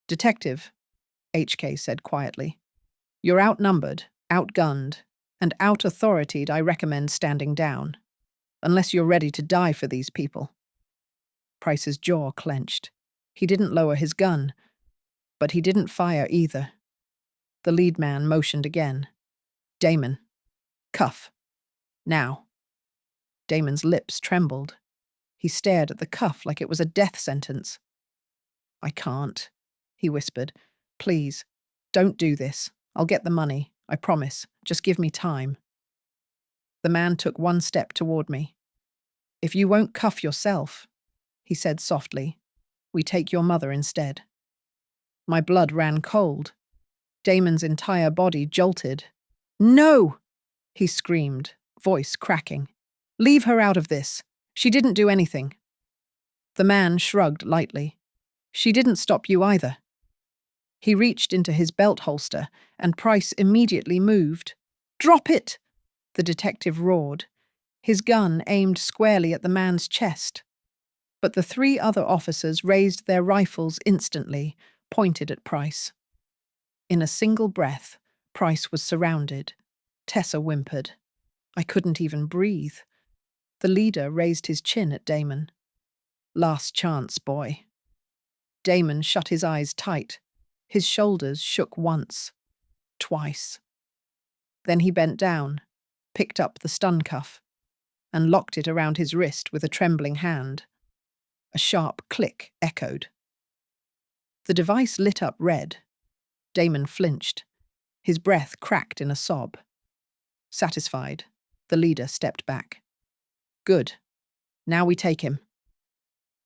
Detective, HK said quietly, you're outnumbered, outgunned, and out-authorityed. I recommend standing down, unless you're ready to die for these people. Price's jaw clenched. He didn't lower his gun, but he didn't fire either. The lead man motioned again. Damon, cuff. Now. Damon's lips trembled. He stared at the cuff like it was a death sentence. I can't, he whispered. Please, don't do this. I'll get the money, I promise. Just give me time. The man took 1 step toward me. If you won't cuff yourself, he said softly, we take your mother instead. My blood ran cold. Damon's entire body jolted. No! He screamed, voice cracking. Leave her out of this. She didn't do anything. The man shrugged lightly. She didn't stop you either. He reached into his belt holster, and Price immediately moved. Drop it! The detective roared, his gun aimed squarely at the man's chest. But the 3 other officers raised their rifles instantly, pointed at Price. In a single breath, Price was surrounded. Tessa whimpered. I couldn't even breathe. The leader raised his chin at Damon. Last chance, boy. Damon shut his eyes tight. His shoulders shook once, twice. Then he bent down, picked up the stun cuff, and locked it around his wrist with a trembling hand. A sharp click echoed. The device lit up red. Damon flinched. His breath cracked in a sob. Satisfied, the leader stepped back. Good. Now we take him.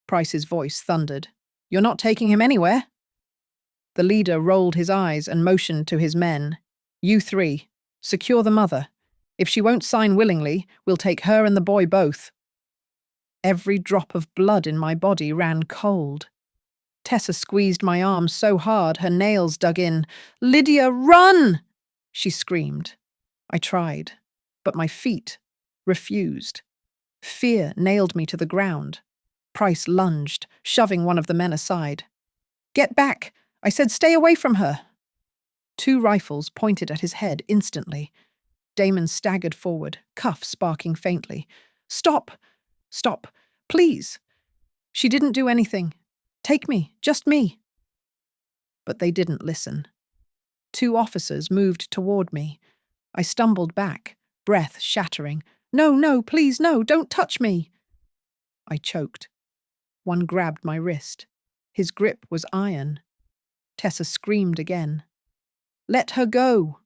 Price's voice thundered. You're not taking him anywhere. The leader rolled his eyes and motioned to his men. You 3, secure the mother. If she won't sign willingly, we'll take her and the boy both. Every drop of blood in my body ran cold. Tessa squeezed my arm so hard her nails dug in. Lydia, run! She screamed. I tried, but my feet refused. Fear nailed me to the ground. Price lunged, shoving one of the men aside. Get back! I said stay away from her! 2 rifles pointed at his head instantly. Damon staggered forward, cuff sparking faintly. Stop! Stop! Please! She didn't do anything. Take me, just me. But they didn't listen. 2 officers moved toward me. I stumbled back, breath shattering. No, no, please, no, don't touch me. I choked. One grabbed my wrist. His grip was iron. Tessa screamed again. Let her go.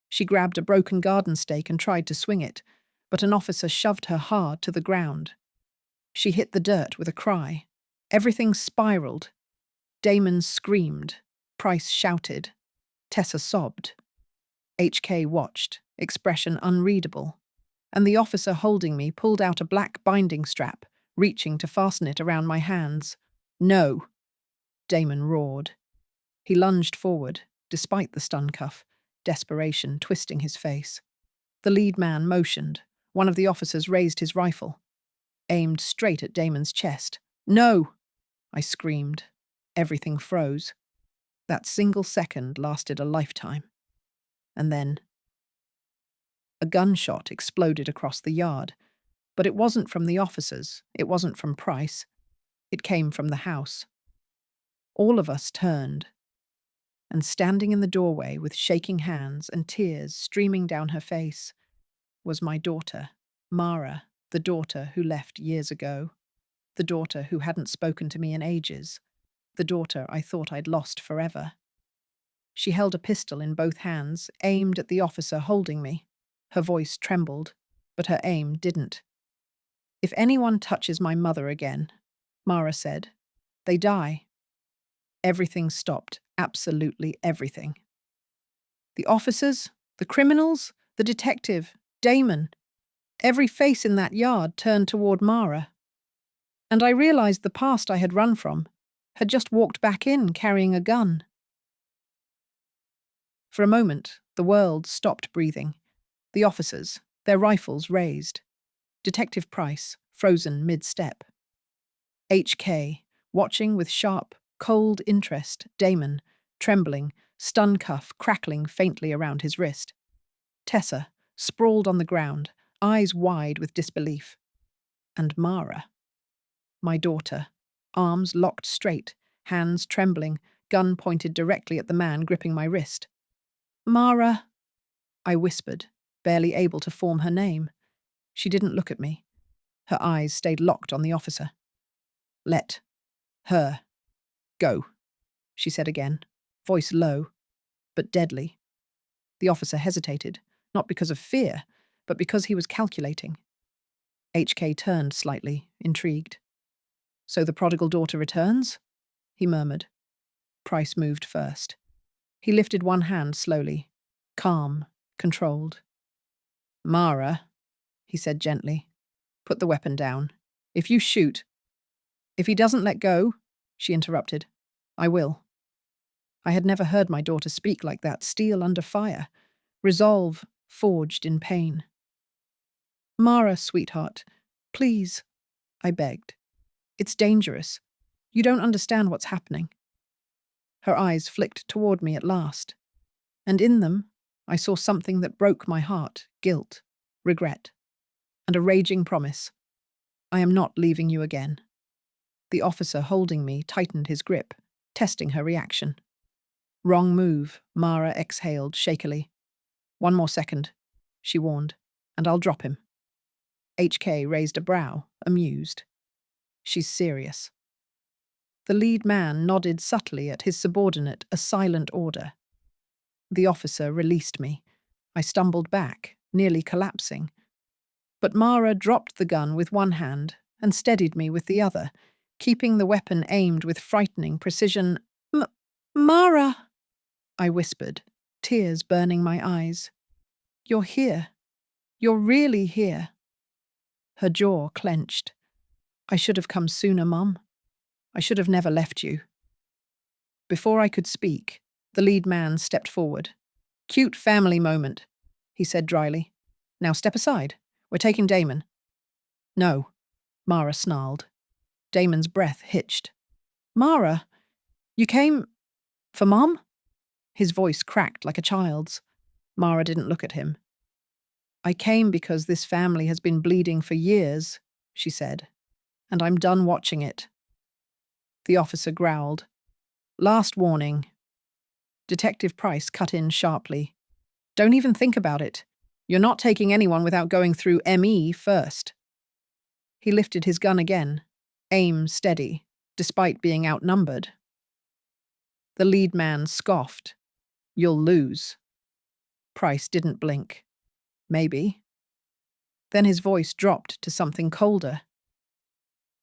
She grabbed a broken garden stake and tried to swing it, but an officer shoved her hard to the ground. She hit the dirt with a cry. Everything spiraled. Damon screamed. Price shouted. Tessa sobbed. HK watched, expression unreadable, and the officer holding me pulled out a black binding strap, reaching to fasten it around my hands. "No," Damon roared. He lunged forward, despite the stun cuff, desperation twisting his face. The lead man motioned. One of the officers raised his rifle, aimed straight at Damon's chest. "No!" I screamed. Everything froze. That single second lasted a lifetime. And then a gunshot exploded across the yard. But it wasn't from the officers. It wasn't from Price. It came from the house. All of us turned. And standing in the doorway with shaking hands and tears streaming down her face was my daughter, Mara, the daughter who left years ago, the daughter who hadn't spoken to me in ages, the daughter I thought I'd lost forever. She held a pistol in both hands, aimed at the officer holding me. Her voice trembled, but her aim didn't. "If anyone touches my mother again," Mara said, "they die." Everything stopped, absolutely everything. The officers, the criminals, the detective, Damon. Every face in that yard turned toward Mara. And I realized the past I had run from had just walked back in carrying a gun. For a moment, the world stopped breathing. The officers, their rifles raised. Detective Price, frozen mid-step. HK, watching with sharp, cold interest. Damon, trembling, stun cuff crackling faintly around his wrist. Tessa, sprawled on the ground, eyes wide with disbelief. And Mara, my daughter, arms locked straight, hands trembling, gun pointed directly at the man gripping my wrist. "Mara," I whispered, barely able to form her name. She didn't look at me. Her eyes stayed locked on the officer. "Let her go," she said again, voice low, but deadly. The officer hesitated, not because of fear, but because he was calculating. HK turned slightly, intrigued. "So the prodigal daughter returns?" he murmured. Price moved first. He lifted one hand slowly, calm, controlled. "Mara," he said gently, "put the weapon down. If you shoot—" "If he doesn't let go," she interrupted, "I will." I had never heard my daughter speak like that, steel under fire, resolve forged in pain. "Mara, sweetheart, please," I begged. "It's dangerous. You don't understand what's happening." Her eyes flicked toward me at last, and in them I saw something that broke my heart, guilt, regret, and a raging promise. "I am not leaving you again." The officer holding me tightened his grip, testing her reaction. "Wrong move," Mara exhaled shakily. "One more second," she warned, "and I'll drop him." HK raised a brow, amused. "She's serious." The lead man nodded subtly at his subordinate, a silent order. The officer released me. I stumbled back, nearly collapsing. But Mara dropped the gun with one hand and steadied me with the other, keeping the weapon aimed with frightening precision. "Mara," I whispered, tears burning my eyes. "You're here. You're really here." Her jaw clenched. "I should have come sooner, Mum. I should have never left you." Before I could speak, the lead man stepped forward. "Cute family moment," he said dryly. "Now step aside. We're taking Damon." "No," Mara snarled. Damon's breath hitched. "Mara, you came for Mom?" His voice cracked like a child's. Mara didn't look at him. "I came because this family has been bleeding for years," she said, "and I'm done watching it." The officer growled. "Last warning." Detective Price cut in sharply. "Don't even think about it. You're not taking anyone without going through ME first." He lifted his gun again, aim steady, despite being outnumbered. The lead man scoffed. "You'll lose." Price didn't blink. "Maybe." Then his voice dropped to something colder.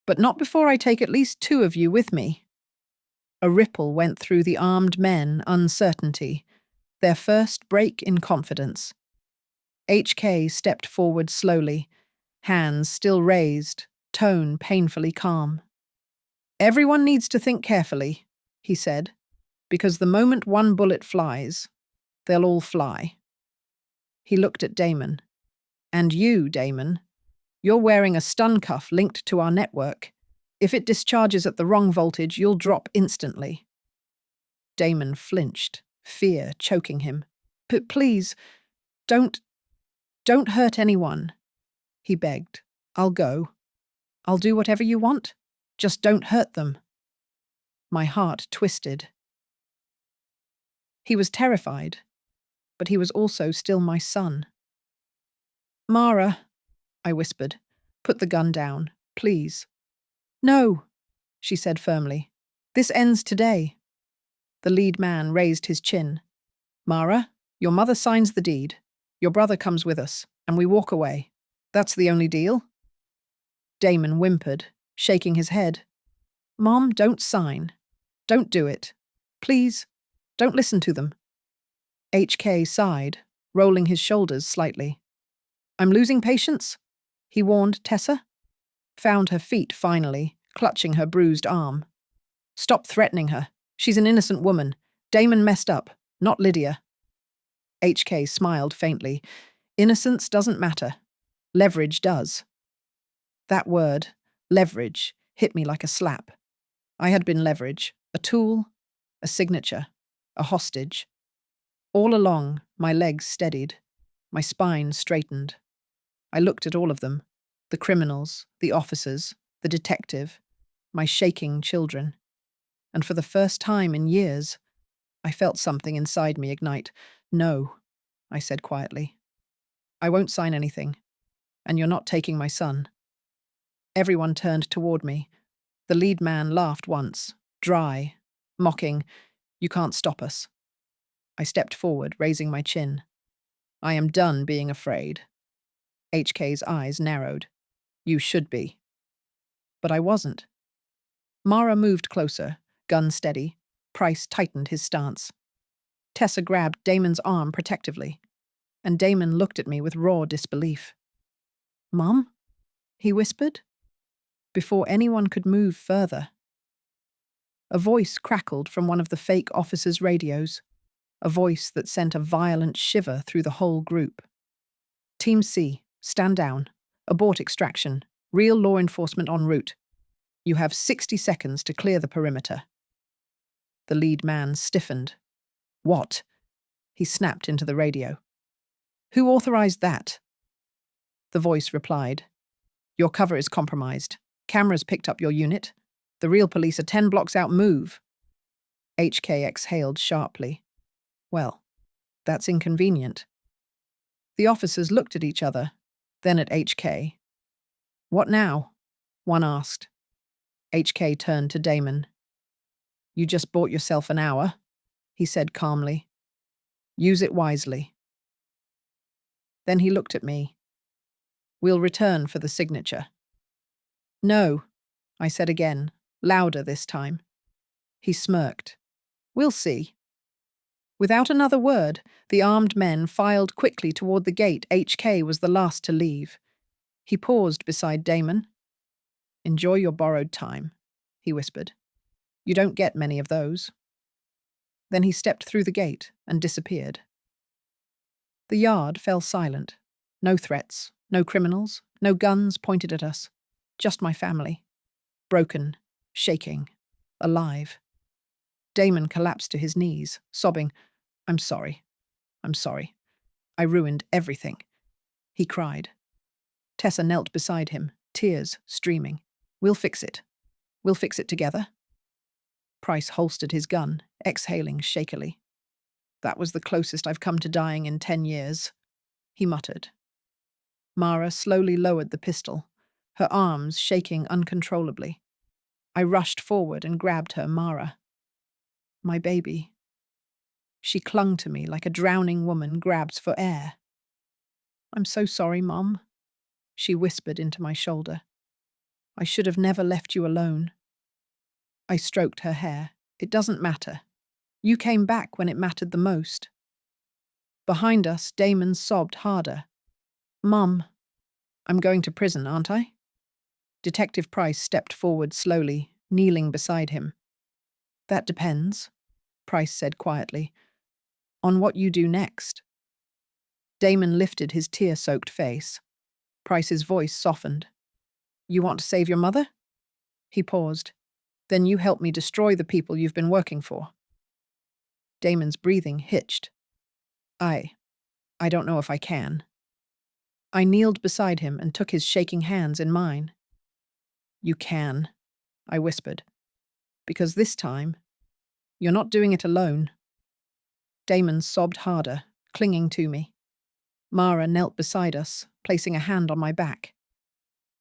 "But not before I take at least 2 of you with me." A ripple went through the armed men, uncertainty. Their first break in confidence. HK stepped forward slowly, hands still raised, tone painfully calm. Everyone needs to think carefully, he said, because the moment one bullet flies, they'll all fly. He looked at Damon. And you, Damon, you're wearing a stun cuff linked to our network. If it discharges at the wrong voltage, you'll drop instantly. Damon flinched, fear choking him. But please, don't hurt anyone, he begged. I'll go. I'll do whatever you want. Just don't hurt them. My heart twisted. He was terrified, but he was also still my son. Mara, I whispered, put the gun down, please. No, she said firmly. This ends today. The lead man raised his chin. Mara, your mother signs the deed. Your brother comes with us, and we walk away. That's the only deal? Damon whimpered, shaking his head. Mom, don't sign. Don't do it. Please, don't listen to them. HK sighed, rolling his shoulders slightly. I'm losing patience, he warned Tessa. Found her feet finally, clutching her bruised arm. Stop threatening her. She's an innocent woman. Damon messed up, not Lydia. HK smiled faintly. Innocence doesn't matter. Leverage does. That word, leverage, hit me like a slap. I had been leverage, a tool, a signature, a hostage. All along, my legs steadied, my spine straightened. I looked at all of them, the criminals, the officers, the detective, my shaking children. And for the first time in years, I felt something inside me ignite. No, I said quietly. I won't sign anything, and you're not taking my son. Everyone turned toward me. The lead man laughed once, dry, mocking, you can't stop us. I stepped forward, raising my chin. I am done being afraid. HK's eyes narrowed. You should be. But I wasn't. Mara moved closer, gun steady. Price tightened his stance. Tessa grabbed Damon's arm protectively, and Damon looked at me with raw disbelief. Mom? He whispered. Before anyone could move further. A voice crackled from one of the fake officers' radios, a voice that sent a violent shiver through the whole group. Team C, stand down. Abort extraction. Real law enforcement en route. You have 60 seconds to clear the perimeter. The lead man stiffened. What? He snapped into the radio. Who authorized that? The voice replied. Your cover is compromised. Cameras picked up your unit. The real police are 10 blocks out. Move. HK exhaled sharply. Well, that's inconvenient. The officers looked at each other, then at HK. What now? One asked. HK turned to Damon. You just bought yourself an hour, he said calmly. Use it wisely. Then he looked at me. We'll return for the signature. No, I said again, louder this time. He smirked. We'll see. Without another word, the armed men filed quickly toward the gate. HK was the last to leave. He paused beside Damon. Enjoy your borrowed time, he whispered. You don't get many of those. Then he stepped through the gate and disappeared. The yard fell silent. No threats, no criminals, no guns pointed at us. Just my family. Broken, shaking, alive. Damon collapsed to his knees, sobbing, I'm sorry. I'm sorry. I ruined everything. He cried. Tessa knelt beside him, tears streaming. We'll fix it. We'll fix it together. Price holstered his gun, exhaling shakily. That was the closest I've come to dying in 10 years, he muttered. Mara slowly lowered the pistol, her arms shaking uncontrollably. I rushed forward and grabbed her. Mara. My baby. She clung to me like a drowning woman grabs for air. I'm so sorry, Mom, she whispered into my shoulder. I should have never left you alone. I stroked her hair. It doesn't matter. You came back when it mattered the most. Behind us, Damon sobbed harder. "Mum, I'm going to prison, aren't I?" Detective Price stepped forward slowly, kneeling beside him. "That depends," Price said quietly, "on what you do next." Damon lifted his tear-soaked face. Price's voice softened. "You want to save your mother?" He paused. "Then you help me destroy the people you've been working for." Damon's breathing hitched. I don't know if I can." I kneeled beside him and took his shaking hands in mine. "You can," I whispered, "because this time, you're not doing it alone." Damon sobbed harder, clinging to me. Mara knelt beside us, placing a hand on my back.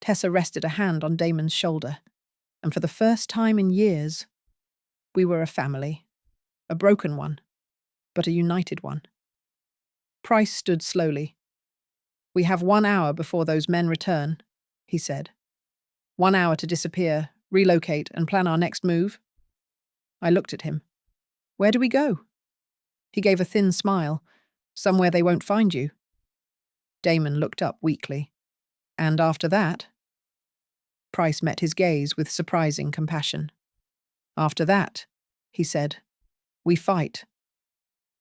Tessa rested a hand on Damon's shoulder, and for the first time in years, we were a family. A broken one, but a united one. Price stood slowly. "We have 1 hour before those men return," he said. 1 hour to disappear, relocate, and plan our next move." I looked at him. "Where do we go?" He gave a thin smile. "Somewhere they won't find you." Damon looked up weakly. "And after that?" Price met his gaze with surprising compassion. "After that," he said, "we fight."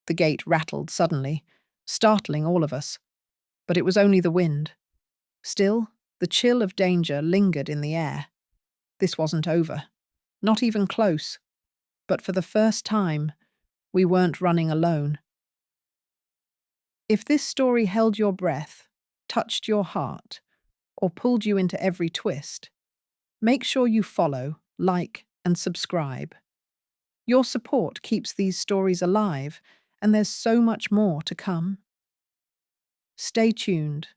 The gate rattled suddenly, startling all of us. But it was only the wind. Still, the chill of danger lingered in the air. This wasn't over. Not even close. But for the first time, we weren't running alone. If this story held your breath, touched your heart, or pulled you into every twist, make sure you follow, like, and subscribe. Your support keeps these stories alive, and there's so much more to come. Stay tuned.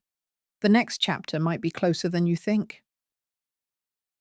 The next chapter might be closer than you think.